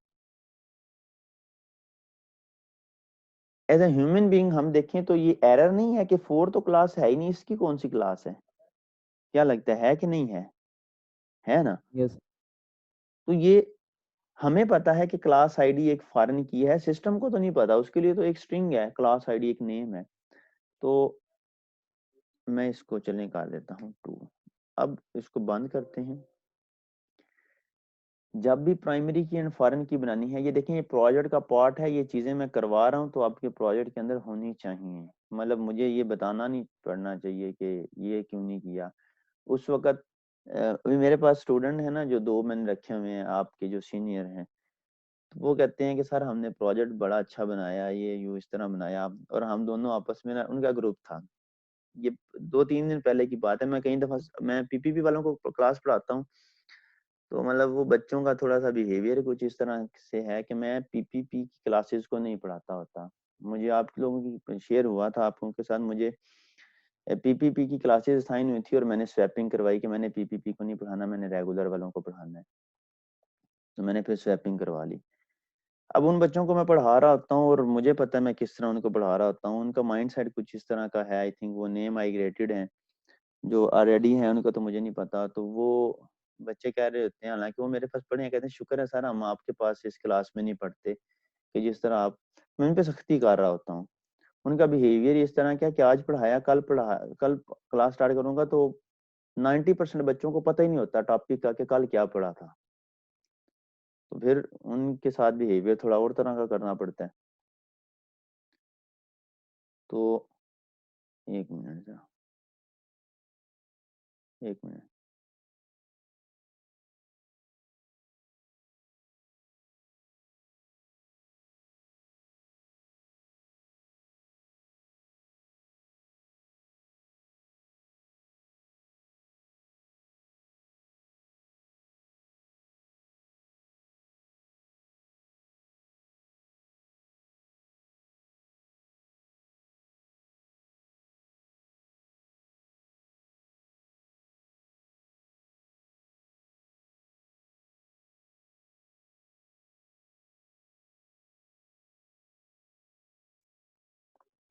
एज ए ह्यूमन बीइंग हम देखें तो ये एरर नहीं है कि 4 तो क्लास है ही नहीं, इसकी कौन सी क्लास है? क्या लगता है कि नहीं है? है ना? यस। तो ये हमें पता है कि क्लास आईडी एक फॉरेन की है, सिस्टम को तो नहीं पता, उसके लिए तो एक स्ट्रिंग है, क्लास आईडी एक नेम है। तो मैं इसको चलने कर देता हूँ 2। अब इसको बंद करते हैं। जब भी प्राइमरी की एंड फॉरेन की बनानी है, ये देखें, ये प्रोजेक्ट का पार्ट है, ये चीजें मैं करवा रहा हूँ तो आपके प्रोजेक्ट के अंदर होनी चाहिए। मतलब मुझे ये बताना नहीं पड़ना चाहिए कि ये क्यों नहीं किया। उस वक्त अभी मेरे पास स्टूडेंट है ना, जो 2 मैंने रखे हुए हैं आपके जो सीनियर हैं, तो वो कहते हैं कि सर हमने प्रोजेक्ट बड़ा अच्छा बनाया, ये यूं इस तरह बनाया, और हम दोनों आपस में ना, उनका ग्रुप था, ये 2-3 दिन पहले की बात है, मैं कई दफा मैं PPP वालों को क्लास पढ़ाता हूँ, तो मतलब वो बच्चों का थोड़ा सा बिहेवियर कुछ इस तरह से है कि मैं PPP की क्लासेस को नहीं पढ़ाता होता। मुझे आप लोगों की शेयर हुआ था आप लोगों के साथ, मुझे PPP की क्लासेस असाइन हुई थी और मैंने स्वैपिंग करवाई कि मैंने PPP को नहीं पढ़ाना, मैंने रेगुलर वालों को पढ़ाना है, तो मैंने फिर स्वैपिंग करवा ली। अब उन बच्चों को मैं पढ़ा रहा होता हूँ और मुझे पता है मैं किस तरह उनको पढ़ा रहा होता हूँ, उनका माइंड सेट कुछ इस तरह का है, आई थिंक वो नेम माइग्रेटेड हैं, जो ऑलरेडी है उनका तो मुझे नहीं पता। तो वो बच्चे कह रहे होते हैं, हालांकि वो मेरे पास पढ़े हैं, कहते हैं शुक्र है सर हम आपके पास इस क्लास में नहीं पढ़ते कि जिस तरह आप, मैं उन पे सख्ती कर रहा होता हूँ। उनका बिहेवियर इस तरह क्या कि आज पढ़ाया, कल क्लास स्टार्ट करूंगा तो 90% बच्चों को पता ही नहीं होता टॉपिक का कि कल क्या पढ़ा था। तो फिर उनके साथ बिहेवियर थोड़ा और तरह का करना पड़ता है। तो 1 मिनट जरा, 1 मिनट।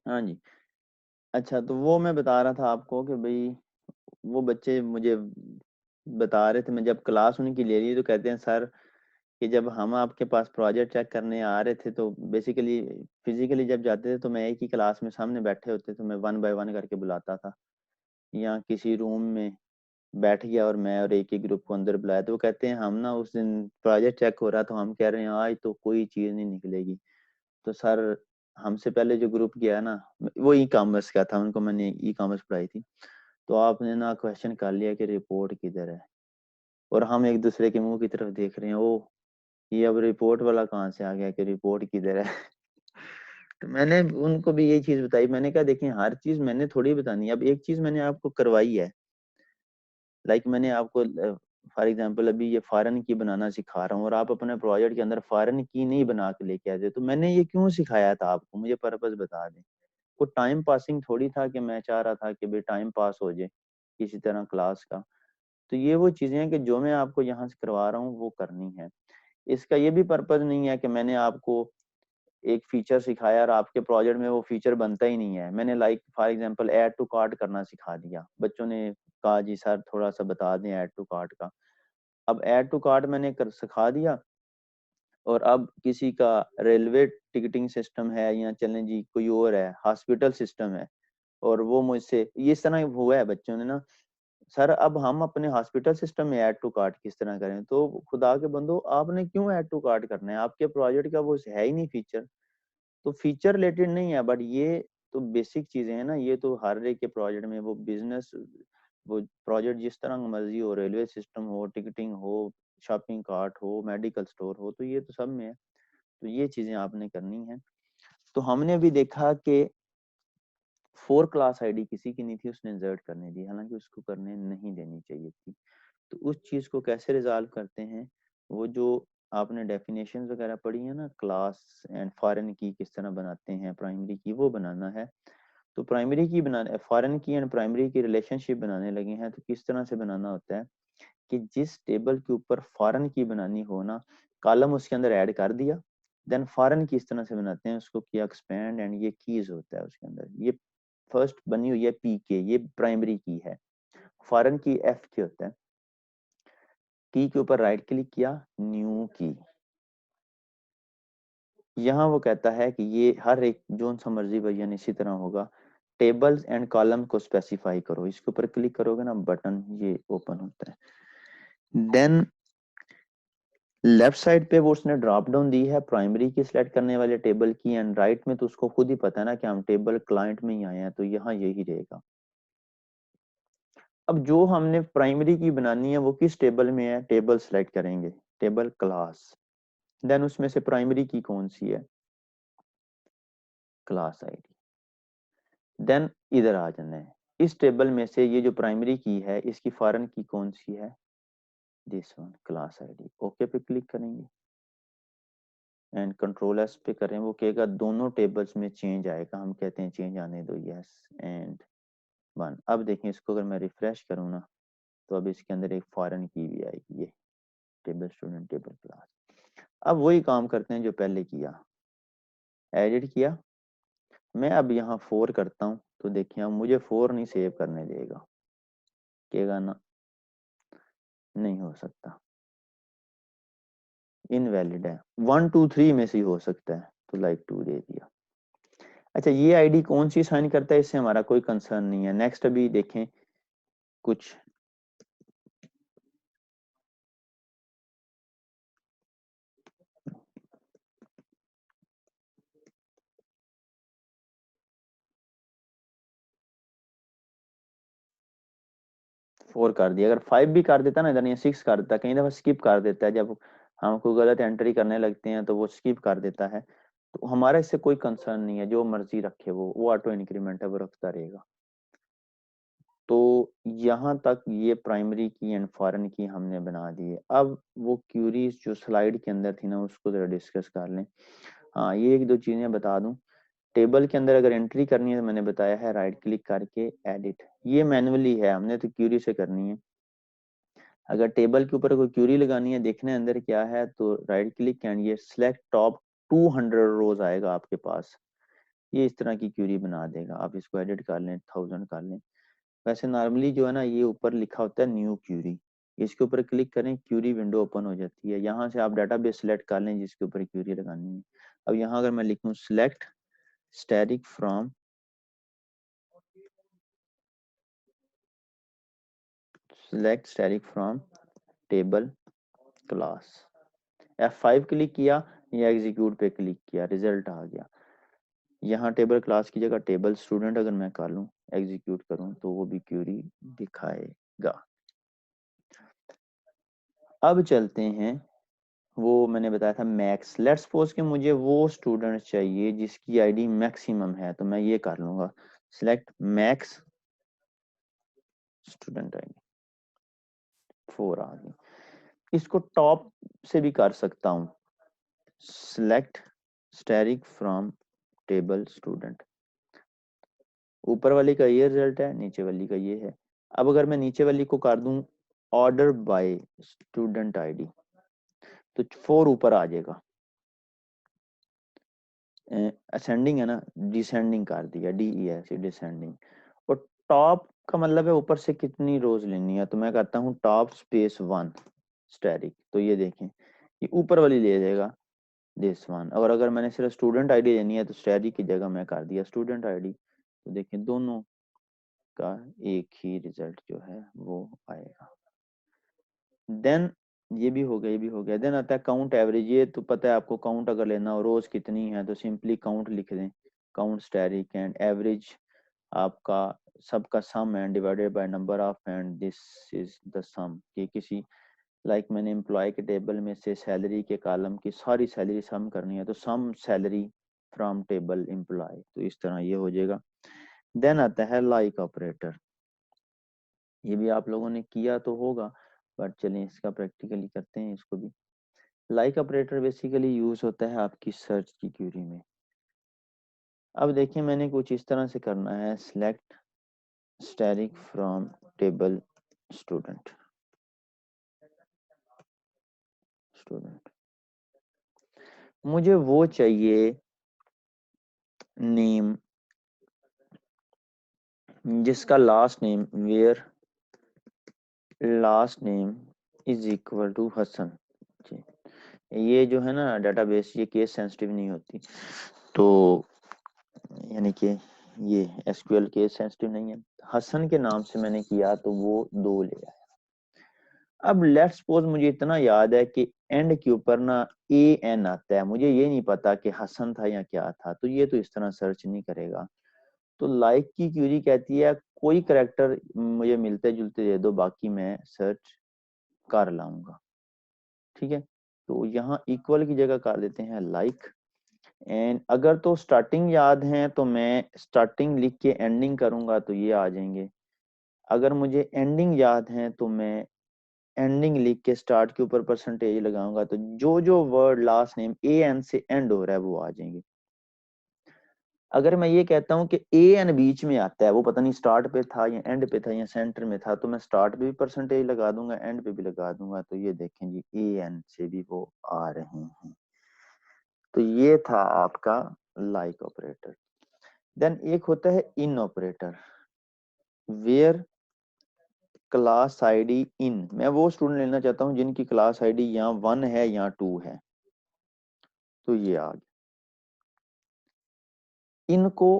हाँ जी, अच्छा, तो वो मैं बता रहा था आपको कि भाई वो बच्चे मुझे बता रहे थे, मैं जब क्लास उनकी ले ली तो कहते हैं सर कि जब हम आपके पास प्रोजेक्ट चेक करने आ रहे थे तो बेसिकली फिजिकली जब जाते थे तो मैं एक ही क्लास में सामने बैठे होते तो मैं 1 बाय 1 करके बुलाता था, या किसी रूम में बैठ गया और मैं और एक ही ग्रुप को अंदर बुलाया। तो वो कहते हैं हम ना उस दिन प्रोजेक्ट चेक हो रहा तो हम कह रहे हैं आज तो कोई चीज नहीं निकलेगी। तो सर हमसे पहले जो ग्रुप गया ना, वो ई कॉमर्स का था, उनको मैंने ई कॉमर्स पढ़ाई थी, तो आपने ना क्वेश्चन कर लिया कि रिपोर्ट किधर है, और हम एक दूसरे के मुंह की तरफ देख रहे हैं, ओ ये अब रिपोर्ट वाला कहाँ से आ गया कि रिपोर्ट किधर है। तो मैंने उनको भी यही चीज बताई, मैंने कहा देखिए हर चीज मैंने थोड़ी बतानी है, अब एक चीज मैंने आपको करवाई है, लाइक मैंने आपको फॉर एग्जांपल अभी ये फॉरेन की बनाना सिखा रहा हूँ और आप अपने प्रोजेक्ट के अंदर फॉरेन की नहीं बना के लेके आते, तो मैंने ये क्यों सिखाया था आपको, मुझे पर्पस बता दें। वो टाइम पासिंग थोड़ी था कि मैं चाह रहा था कि भाई टाइम पास हो जाए किसी तरह क्लास का। तो ये वो चीजें हैं कि जो मैं आपको यहाँ से करवा रहा हूँ वो करनी है। इसका ये भी पर्पस नहीं है कि मैंने आपको एक फीचर सिखाया और आपके प्रोजेक्ट में वो फीचर बनता ही नहीं है। मैंने like for example add to cart करना सिखा दिया, बच्चों ने कहा जी सर थोड़ा सा बता दें ऐड टू कार्ट का। अब ऐड टू कार्ट मैंने कर सिखा दिया और अब किसी का रेलवे टिकटिंग सिस्टम है या चलें जी कोई और है हॉस्पिटल सिस्टम है, और वो मुझसे इस तरह हुआ है बच्चों ने ना, सर अब हम अपने हॉस्पिटल सिस्टम में ऐड टू कार्ट किस तरह करें। तो खुदा के बंदो आपने क्यों ऐड टू कार्ट करना है, आपके प्रोजेक्ट का वो है ही नहीं फीचर। तो फीचर रिलेटेड नहीं है, बट ये तो बेसिक चीजें हैं ना, ये तो हर एक के प्रोजेक्ट में वो बिजनेस वो प्रोजेक्ट जिस तरह का मर्जी हो, रेलवे सिस्टम हो, टिकटिंग हो, शॉपिंग कार्ट हो, मेडिकल स्टोर हो, तो ये तो सब में है। तो ये चीजें आपने करनी है। तो हमने भी देखा कि 4 क्लास आईडी किसी की नहीं थी, उसने इंसर्ट करने दी, हालांकि उसको करने नहीं देनी चाहिए थी। तो उस चीज को कैसे रिजॉल्व करते हैं, वो जो आपने डेफिनेशन वगैरह पढ़ी है ना, क्लास एंड फॉरेन की किस तरह बनाते हैं, प्राइमरी की वो बनाना है। तो प्राइमरी की बनाने फॉरेन की एंड प्राइमरी की रिलेशनशिप बनाने लगे हैं, तो किस तरह से बनाना होता है कि जिस टेबल के ऊपर फॉरेन की बनानी हो ना, कॉलम उसके अंदर ऐड कर दिया, देन फॉरेन की इस तरह से बनाते हैं, उसको किया एक्सपेंड एंड ये कीज होता है उसके अंदर। ये फर्स्ट बनी हुई है पी के, ये प्राइमरी की है। फॉरेन की एफ के होता है। की के ऊपर राइट क्लिक किया, न्यू की। यहाँ वो कहता है कि ये हर एक जोन सा मर्जी भैया इसी तरह होगा, टेबल्स एंड कॉलम को स्पेसिफाई करो। इसके ऊपर क्लिक करोगे ना, बटन ये ओपन होता है। देन लेफ्ट साइड पे वो उसने ड्रॉप डाउन दी है प्राइमरी की सिलेक्ट करने वाले टेबल की, एंड राइट में तो उसको खुद ही पता है ना कि हम टेबल क्लाइंट में ही आए हैं, तो यहाँ यही रहेगा। अब जो हमने प्राइमरी की बनानी है वो किस टेबल में है, टेबल सिलेक्ट करेंगे, टेबल क्लास। देन उसमें से प्राइमरी की कौन सी है, क्लास आईडी। देन इधर आ जाना है, इस टेबल में से ये जो प्राइमरी की है इसकी फॉरेन की कौन सी है, this one, class ID. Okay पे क्लिक करेंगे एंड कंट्रोल एस पे करें, वो कहेगा दोनों टेबल्स में चेंज आएगा, हम कहते हैं चेंज आने दो, यस एंड 1। अब देखें इसको अगर मैं रिफ्रेश करूँ ना, तो अब इसके अंदर एक फॉरेन की भी आएगी, ये टेबल स्टूडेंट टेबल क्लास। अब वही काम करते हैं जो पहले किया, एडिट किया। मैं अब यहाँ 4 करता हूँ, तो देखिए अब मुझे 4 नहीं सेव करने देगा, कहेगा ना नहीं हो सकता, इनवैलिड है, 1 2 3 में से ही हो सकता है, तो लाइक 2 दे दिया। अच्छा ये आईडी कौन सी साइन करता है, इससे हमारा कोई कंसर्न नहीं है। नेक्स्ट अभी देखें कुछ, फोर कर दिया, अगर 5 भी कर देता ना इधर, या 6 कर देता, कई दफा स्किप कर देता है, जब हम कोई गलत एंट्री करने लगते हैं तो वो स्किप कर देता है। तो हमारा इससे कोई कंसर्न नहीं है, जो मर्जी रखे वो ऑटो इंक्रीमेंट है, वो रखता रहेगा। तो यहाँ तक ये प्राइमरी की एंड फॉरेन की हमने बना दी है। अब वो क्यूरीज जो स्लाइड के अंदर थी ना, उसको जरा डिस्कस कर लें। हाँ ये एक दो चीजें बता दूं, टेबल के अंदर अगर एंट्री करनी है तो मैंने बताया है राइट क्लिक करके एडिट, ये मैनुअली है, हमने तो क्यूरी से करनी है। अगर टेबल के ऊपर कोई क्यूरी लगानी है, देखने अंदर क्या है, तो राइट क्लिक एंड ये सिलेक्ट टॉप 200 रोज आएगा आपके पास, ये इस तरह की क्यूरी बना देगा। आप इसको एडिट कर लें, 1000 कर लें। वैसे नॉर्मली जो है ना, ये ऊपर लिखा होता है न्यू क्यूरी, इसके ऊपर क्लिक करें, क्यूरी विंडो ओपन हो जाती है। यहाँ से आप डाटाबेस सिलेक्ट कर लें जिसके ऊपर क्यूरी लगानी है। अब यहाँ अगर मैं लिखूं select static from, select static from table class, F5 click किया या एग्जीक्यूट पे क्लिक किया, रिजल्ट आ गया। यहाँ टेबल क्लास की जगह टेबल स्टूडेंट अगर मैं कर लूँ, एग्जीक्यूट करूँ, तो वो भी क्यूरी दिखाएगा। अब चलते हैं, वो मैंने बताया था मैक्स, लेट्स सपोज कि मुझे वो स्टूडेंट चाहिए जिसकी आईडी मैक्सिमम है, तो मैं ये कर लूंगा सिलेक्ट मैक्स स्टूडेंट आईडी। 4 आ गई। इसको टॉप से भी कर सकता हूँ, select static from table student. ऊपर वाली का ये रिजल्ट है, नीचे वाली का ये है। अब अगर मैं नीचे वाली को कर दूं ऑर्डर बाय स्टूडेंट आईडी तो 4 ऊपर आ जाएगा। असेंडिंग है ना, डिसेंडिंग कर दिया, DES डिसेंडिंग। और टॉप का मतलब है ऊपर से कितनी रोज लेनी है, तो मैं करता हूँ टॉप स्पेस 1 स्टैटिक। तो ये देखें ये ऊपर वाली ले जाएगा दिस वन। और अगर मैंने सिर्फ स्टूडेंट आईडी लेनी है तो स्टैटिक की जगह मैं कर दिया स्टूडेंट आईडी। तो देखें दोनों का एक ही रिजल्ट जो है वो आएगा। देन ये भी हो गया, ये भी हो गया। देन आता है काउंट एवरेज। ये तो पता है आपको, काउंट अगर लेना हो रोज कितनी है तो सिंपली काउंट लिख दें, काउंट स्टैटिक एंड एवरेज आपका सबका सम है divided by number of, and this is the sum. कि किसी लाइक मैंने एम्प्लॉय के टेबल में से सैलरी के कॉलम की सारी सैलरी सम करनी है तो सम सैलरी फ्रॉम टेबल एम्प्लॉय, तो इस तरह ये हो जाएगा। देन आता है लाइक ऑपरेटर। ये भी आप लोगों ने किया तो होगा, बट चलिए इसका प्रैक्टिकली करते हैं इसको भी। लाइक ऑपरेटर बेसिकली यूज होता है आपकी सर्च की क्वेरी में। अब देखिए मैंने कुछ इस तरह से करना है, select static from table student. मुझे वो चाहिए नेम जिसका last name where last name is equal to Hasan. ये जो है ना डेटाबेस, ये केस सेंसिटिव नहीं होती, तो यानी कि ये एसक्यूएल केस सेंसिटिव नहीं है। हसन के नाम से मैंने किया तो वो 2 ले आया। अब लेट्स सपोज मुझे इतना याद है कि एंड के ऊपर ना AN आता है, मुझे ये नहीं पता कि हसन था या क्या था, तो ये तो इस तरह सर्च नहीं करेगा। तो लाइक की क्वेरी कहती है कोई करेक्टर मुझे मिलते जुलते दे दो, बाकी मैं सर्च कर लाऊंगा। ठीक है, तो यहाँ इक्वल की जगह कर देते हैं लाइक। एंड अगर तो स्टार्टिंग याद है तो मैं स्टार्टिंग लिख के एंडिंग करूंगा तो ये आ जाएंगे। अगर मुझे एंडिंग याद है तो मैं एंडिंग लिख के स्टार्ट के ऊपर परसेंटेज लगाऊंगा, तो जो जो वर्ड लास्ट नेम AN से एंड हो रहा है वो आ जाएंगे। अगर मैं ये कहता हूँ कि AN बीच में आता है, वो पता नहीं स्टार्ट पे था या एंड पे था या सेंटर में था, तो मैं स्टार्ट पे भी परसेंटेज लगा दूंगा, एंड पे भी लगा दूंगा। तो ये देखें जी AN से भी वो आ रहे हैं। तो ये था आपका लाइक ऑपरेटर। देन एक होता है in operator, where class ID in. मैं वो स्टूडेंट लेना चाहता हूँ जिनकी क्लास आईडी यहाँ 1 है या 2 है, तो ये आ गया। इनको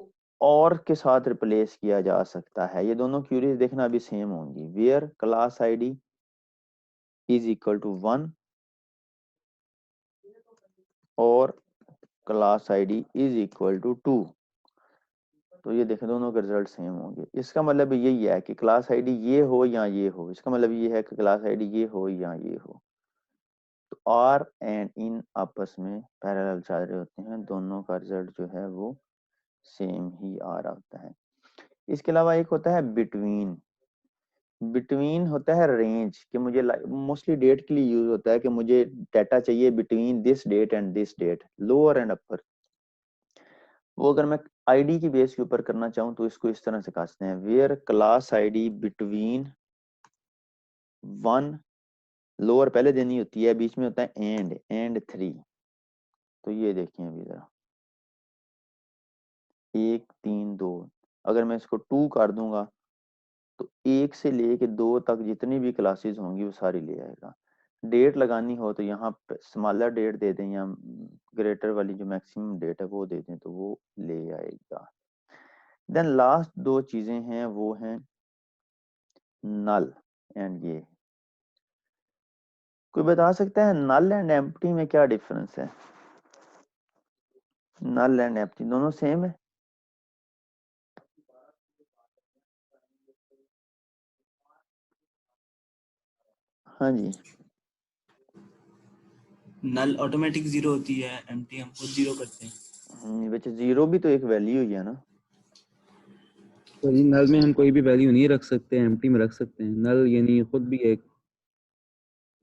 और के साथ रिप्लेस किया जा सकता है। ये दोनों क्यूरीज देखना अभी सेम होंगी। Where class ID is equal to 1 और class ID is equal to 2, तो ये देखें दोनों के रिजल्ट सेम होंगे। इसका मतलब यही है कि क्लास आईडी ये हो या ये हो, इसका मतलब ये है कि क्लास आईडी ये हो या ये हो। तो आर एंड इन आपस में पैरेलल चल रहे होते हैं, दोनों का रिजल्ट जो है वो सेम ही आ रहा होता है। इसके अलावा एक होता है बिटवीन। बिटवीन होता है रेंज, कि मुझे मोस्टली डेट के लिए यूज होता है कि मुझे डाटा चाहिए between this date and this date, lower and upper. वो अगर मैं आईडी की बेस के ऊपर करना चाहूँ तो इसको इस तरह से कहते हैं, where class ID between 1, lower पहले देनी होती है, बीच में होता है एंड 3। तो ये देखिए अभी जरा 1 3 2, अगर मैं इसको 2 कर दूंगा तो 1 से लेके 2 तक जितनी भी क्लासेस होंगी वो सारी ले आएगा। डेट लगानी हो तो यहाँ स्मॉलर डेट दे दें या ग्रेटर वाली जो मैक्सिमम डेट है वो दे दें तो वो ले आएगा। देन लास्ट 2 चीजें हैं, वो हैं नल एंड ये। कोई बता सकता है नल एंड एम्प्टी में क्या डिफरेंस है? नल एंड एम्प्टी दोनों सेम है? हाँ जी, नल ऑटोमेटिक 0 होती है, एम्प्टी हम खुद 0 करते हैं। बच्चे 0 भी तो एक वैल्यू ही है ना। तो नल में हम कोई भी वैल्यू नहीं रख सकते, एम्प्टी में रख सकते हैं। नल यानी खुद भी एक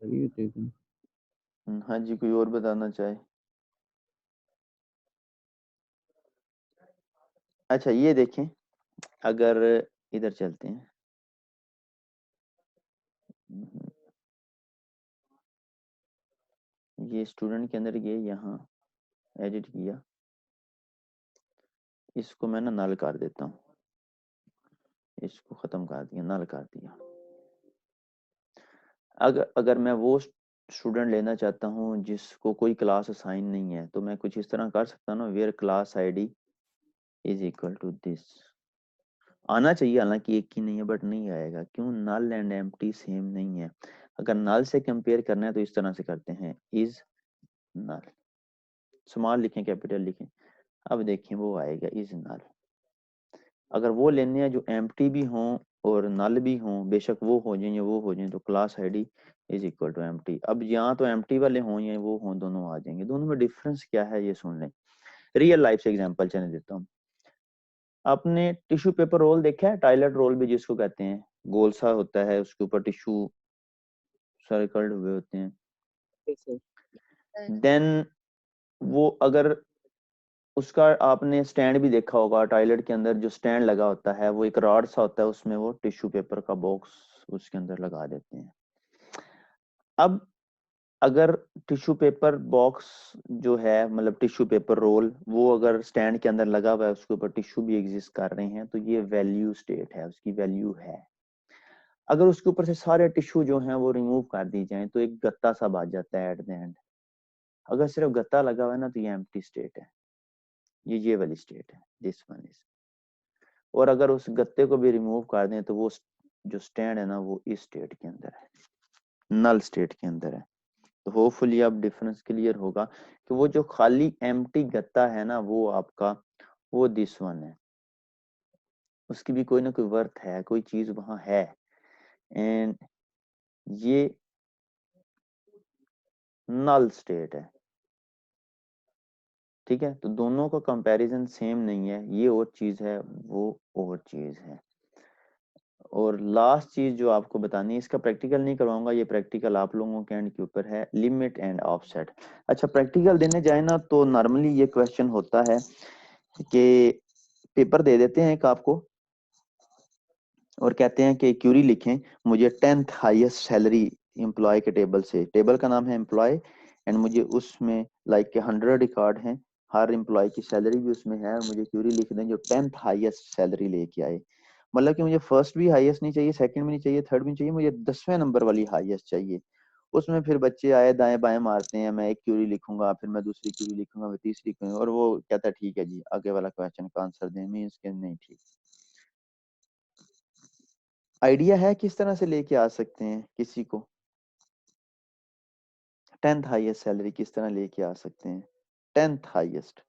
लगी हुई थी तुम। हाँ जी, कोई और बताना चाहे? अच्छा ये देखें, अगर इधर चलते हैं, ये स्टूडेंट के अंदर गए, यहाँ एडिट किया, इसको मैं ना नल कर देता हूँ, इसको खत्म कर दिया, नल कर दिया। अगर मैं वो स्टूडेंट लेना चाहता हूँ जिसको कोई क्लास असाइन नहीं है, तो मैं कुछ इस तरह कर सकता हूँ ना, where class ID is equal to this. आना चाहिए, हालांकि एक ही नहीं है, बट नहीं आएगा, क्यों? नल एंड एम्प्टी सेम नहीं है। अगर नल से कंपेयर करना है तो इस तरह से करते हैं, इज नल, स्मॉल लिखें कैपिटल लिखें, अब देखें वो आएगा इज नल। अगर वो लेने हैं जो एम्प्टी भी हों और नल भी हों, बेशक वो हो जाए या वो हो जाए, तो class ID is equal to empty. अब यहाँ तो एम्प्टी वाले हों या वो हों, दोनों आ जाएंगे। दोनों में डिफरेंस क्या है ये सुन लें। रियल लाइफ से एग्जांपल चलने देता हूँ। आपने टिश्यू पेपर रोल देखा है, टॉयलेट रोल भी जिसको कहते हैं, गोल सा होता है, उसके ऊपर टिश्यू सर्कल्ड हुए होते हैं। देन वो अगर उसका आपने स्टैंड भी देखा होगा, टॉयलेट के अंदर जो स्टैंड लगा होता है वो एक रॉड सा होता है, उसमें वो टिश्यू पेपर का बॉक्स उसके अंदर लगा देते हैं। अब अगर टिश्यू पेपर बॉक्स जो है, मतलब टिश्यू पेपर रोल, वो अगर स्टैंड के अंदर लगा हुआ है, उसके ऊपर टिश्यू भी एग्जिस्ट कर रहे हैं, तो ये वैल्यू स्टेट है, उसकी वैल्यू है। अगर उसके ऊपर से सारे टिश्यू जो हैं वो रिमूव कर दी जाए तो एक गत्ता सा बच जाता है एट द एंड। अगर सिर्फ गत्ता लगा हुआ है ना, तो ये एम्प्टी स्टेट है, ये वाली स्टेट है, दिस वन इज। और अगर उस गत्ते को भी रिमूव कर दें तो वो जो स्टैंड है ना, वो इस स्टेट के अंदर है, नल स्टेट के अंदर है। तो होपफुली अब डिफरेंस क्लियर होगा कि वो जो खाली एम्प्टी गत्ता है ना, वो आपका वो दिस वन है, उसकी भी कोई ना कोई वर्थ है, कोई चीज वहां है, एंड ये नल स्टेट है। ठीक है, तो दोनों का कंपैरिजन सेम नहीं है, ये और चीज है, वो और चीज है। और लास्ट चीज जो आपको बतानी है, इसका प्रैक्टिकल नहीं करवाऊंगा, ये प्रैक्टिकल आप लोगों के एंड के ऊपर है, लिमिट एंड ऑफसेट। अच्छा, प्रैक्टिकल देने जाए ना तो नॉर्मली ये क्वेश्चन होता है कि पेपर दे देते हैं एक आपको और कहते हैं कि क्यूरी लिखें, मुझे 10th हाईएस्ट सैलरी एम्प्लॉय के टेबल से, टेबल का नाम है एम्प्लॉय, एंड मुझे उसमें लाइक के 100 रिकॉर्ड हैं, हर एम्प्लॉय की सैलरी भी उसमें है, और मुझे क्यूरी लिख दें जो 10th हाईएस्ट सैलरी लेके आए। मतलब कि मुझे फर्स्ट भी हाईएस्ट नहीं चाहिए, सेकंड भी नहीं चाहिए, थर्ड भी नहीं चाहिए, मुझे 10वें नंबर वाली हाईएस्ट चाहिए। उसमें फिर बच्चे आए दाएं बाएं मारते हैं, मैं एक क्यूरी लिखूंगा, फिर मैं दूसरी क्यूरी लिखूंगा, फिर तीसरी क्यूरी, और वो कहता है ठीक है जी आगे वाला क्वेश्चन का आंसर दें, मीन्स के नहीं ठीक। आइडिया है किस तरह से लेके आ सकते हैं किसी को 10th हाईएस्ट सैलरी किस तरह लेके आ सकते हैं, 10th हाईएस्ट?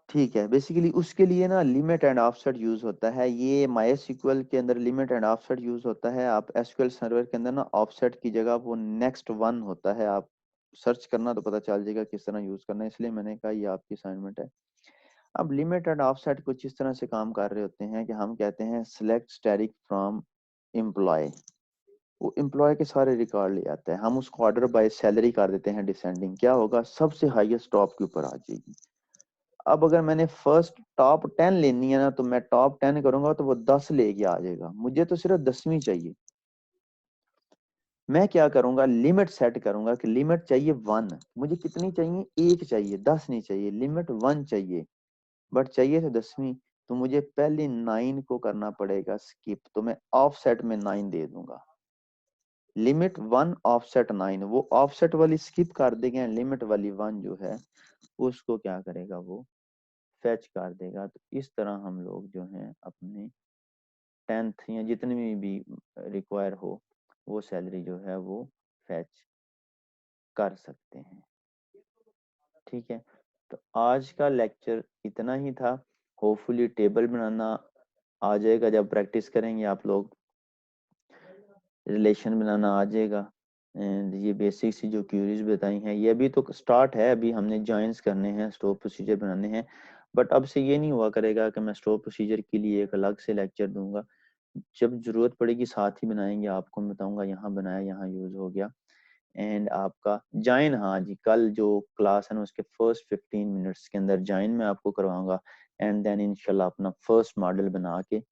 ठीक है, बेसिकली उसके लिए ना लिमिट एंड ऑफसेट यूज होता है, ये MySQL के अंदर लिमिट एंड ऑफसेट यूज होता है। आप SQL सर्वर के अंदर ना ऑफसेट की जगह वो नेक्स्ट वन होता है, आप सर्च करना तो पता चल जाएगा किस तरह यूज करना है, इसलिए मैंने कहा ये आपकी असाइनमेंट है। अब लिमिट एंड ऑफसेट कुछ इस तरह से काम कर रहे होते हैं कि हम कहते हैं सिलेक्ट स्टैटिक फ्रॉम एम्प्लॉय, वो एम्प्लॉय के सारे रिकॉर्ड ले आता है, हम उसको ऑर्डर बाय सैलरी कर देते हैं डिसेंडिंग, क्या होगा, सबसे हाईएस्ट टॉप के ऊपर आ जाएगी। अब अगर मैंने फर्स्ट टॉप 10 लेनी है ना, तो मैं टॉप 10 करूंगा तो वो 10 लेके आ जाएगा, मुझे तो सिर्फ 10वीं चाहिए। मैं क्या करूंगा, लिमिट सेट करूंगा कि लिमिट चाहिए 1, मुझे कितनी चाहिए, 1 चाहिए, 10 नहीं चाहिए, लिमिट 1 चाहिए, बट चाहिए तो 10वीं, तो मुझे पहले 9 को करना पड़ेगा स्किप, तो मैं ऑफसेट में 9 दे दूंगा, लिमिट 1 ऑफसेट 9, वो ऑफसेट वाली स्किप कर देंगे, लिमिट वाली 1 जो है उसको क्या करेगा, वो फैच कर देगा। तो इस तरह हम लोग जो हैं अपने 10th या जितनी भी रिक्वायर हो वो सैलरी जो है वो फैच कर सकते हैं। ठीक है, तो आज का लेक्चर इतना ही था, होपफुली टेबल बनाना आ जाएगा, जब प्रैक्टिस करेंगे आप लोग रिलेशन बनाना आ जाएगा, एंड ये बेसिक सी जो क्यूरीज बताई हैं ये अभी तो स्टार्ट है, अभी हमने जॉइंस करने हैं, स्टोर प्रोसीजर बनाने हैं, बट अब से ये नहीं हुआ करेगा कि मैं स्टोर प्रोसीजर के लिए एक अलग से लेक्चर दूंगा, जब जरूरत पड़ेगी साथ ही बनाएंगे, आपको मैं बताऊंगा यहाँ बनाया, यहाँ यूज हो गया। एंड आपका जॉइन, हाँ जी, कल जो क्लास है ना उसके फर्स्ट 15 मिनट्स के अंदर जॉइन मैं आपको करवाऊंगा। एंड देन इंशाल्लाह अपना फर्स्ट मॉडल बना के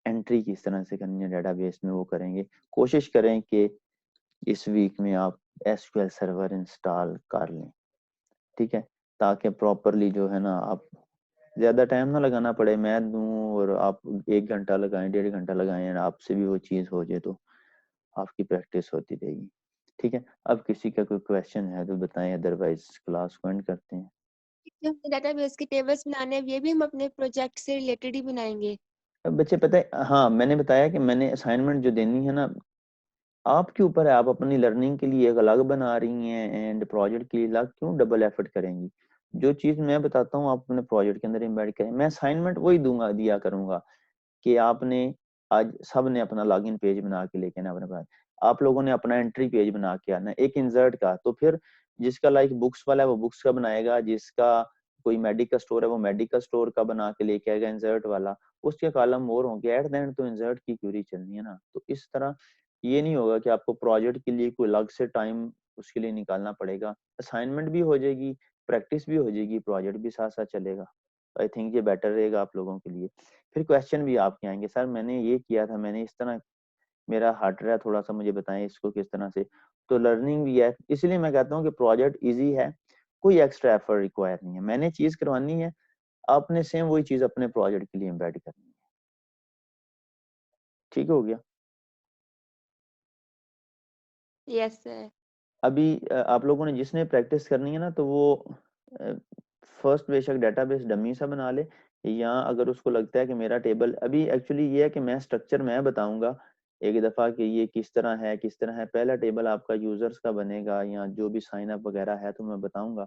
एंट्री किस तरह से करनी है डेटाबेस में वो करेंगे। कोशिश करें कि इस वीक में आप एसक्यूएल सर्वर इंस्टॉल कर लें, ठीक है, ताकि प्रॉपरली जो है ना आप ज्यादा टाइम ना लगाना पड़े, मैं दूं और आप 1 घंटा लगाएं, 1.5 घंटा लगाएं, और आपसे भी वो चीज हो जाए तो आपकी प्रैक्टिस होती रहेगी। ठीक है, अब किसी का कोई क्वेश्चन है तो बताएं, अदरवाइज क्लास को एंड करते हैं। जो डेटाबेस के टेबल्स बनाने हैं ये भी हम अपने प्रोजेक्ट से रिलेटेड ही बनाएंगे। अब बच्चे पता है, हाँ मैंने बताया कि मैंने असाइनमेंट जो देनी है ना आपके ऊपर है, आप अपनी लर्निंग के लिए एक अलग बना रही हैं एंड प्रोजेक्ट के लिए अलग, क्यों डबल एफर्ट करेंगी। जो चीज मैं बताता हूँ आप अपने प्रोजेक्ट के अंदर एम्बेड करें। मैं असाइनमेंट वही दूंगा, दिया करूंगा कि आपने आज सब ने अपना लॉगिन पेज बना के लेके ना अपने पास, आप लोगों ने अपना एंट्री पेज बना के आना, एक इंसर्ट का, तो फिर जिसका लाइक बुक्स वाला है वो बुक्स का बनाएगा, जिसका कोई मेडिकल स्टोर है वो मेडिकल स्टोर का बना के लेके आएगा इंसर्ट वाला, उसके कॉलम और होंगे। एट द एंड तो इंसर्ट की क्यूरी चलनी है ना, तो इस तरह ये नहीं होगा कि आपको प्रोजेक्ट के लिए कोई अलग से टाइम उसके लिए निकालना पड़ेगा। असाइनमेंट भी हो जाएगी, प्रैक्टिस भी हो जाएगी, प्रोजेक्ट भी साथ साथ चलेगा। आई थिंक ये बेटर रहेगा आप लोगों के लिए। फिर क्वेश्चन भी आपके आएंगे, सर मैंने ये किया था, मैंने इस तरह, मेरा हट रहा है थोड़ा सा, मुझे बताएं इसको किस तरह से। तो लर्निंग भी है, इसलिए मैं कहता हूँ कि प्रोजेक्ट इजी है, कोई एक्स्ट्रा एफर्ट रिक्वायर नहीं है। मैंने चीज करवानी है, आपने सेम वही चीज अपने प्रोजेक्ट के लिए एम्बेड करनी है। ठीक हो गया। Yes sir. अभी आप लोगों ने जिसने प्रैक्टिस करनी है ना तो वो फर्स्ट बेशक डेटाबेस डमी सा बना ले, या अगर उसको लगता है कि मेरा टेबल, अभी एक्चुअली ये है कि मैं स्ट्रक्चर मैं बताऊंगा एक दफा कि ये किस तरह है, किस तरह है। पहला टेबल आपका यूजर्स का बनेगा या जो भी साइन अप वगैरह है तो मैं बताऊंगा।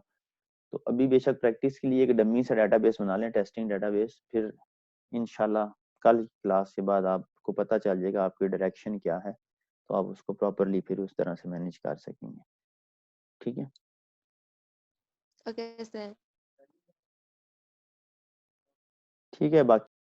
तो अभी बेशक प्रैक्टिस के लिए एक डमी सा डेटाबेस बना लें, टेस्टिंग डेटाबेस, फिर इंशाल्लाह कल क्लास के बाद आपको पता चल जाएगा आपकी डायरेक्शन क्या है, तो आप उसको प्रॉपरली फिर उस तरह से मैनेज कर सकेंगे। ठीक है। Okay sir. ठीक है, बाकी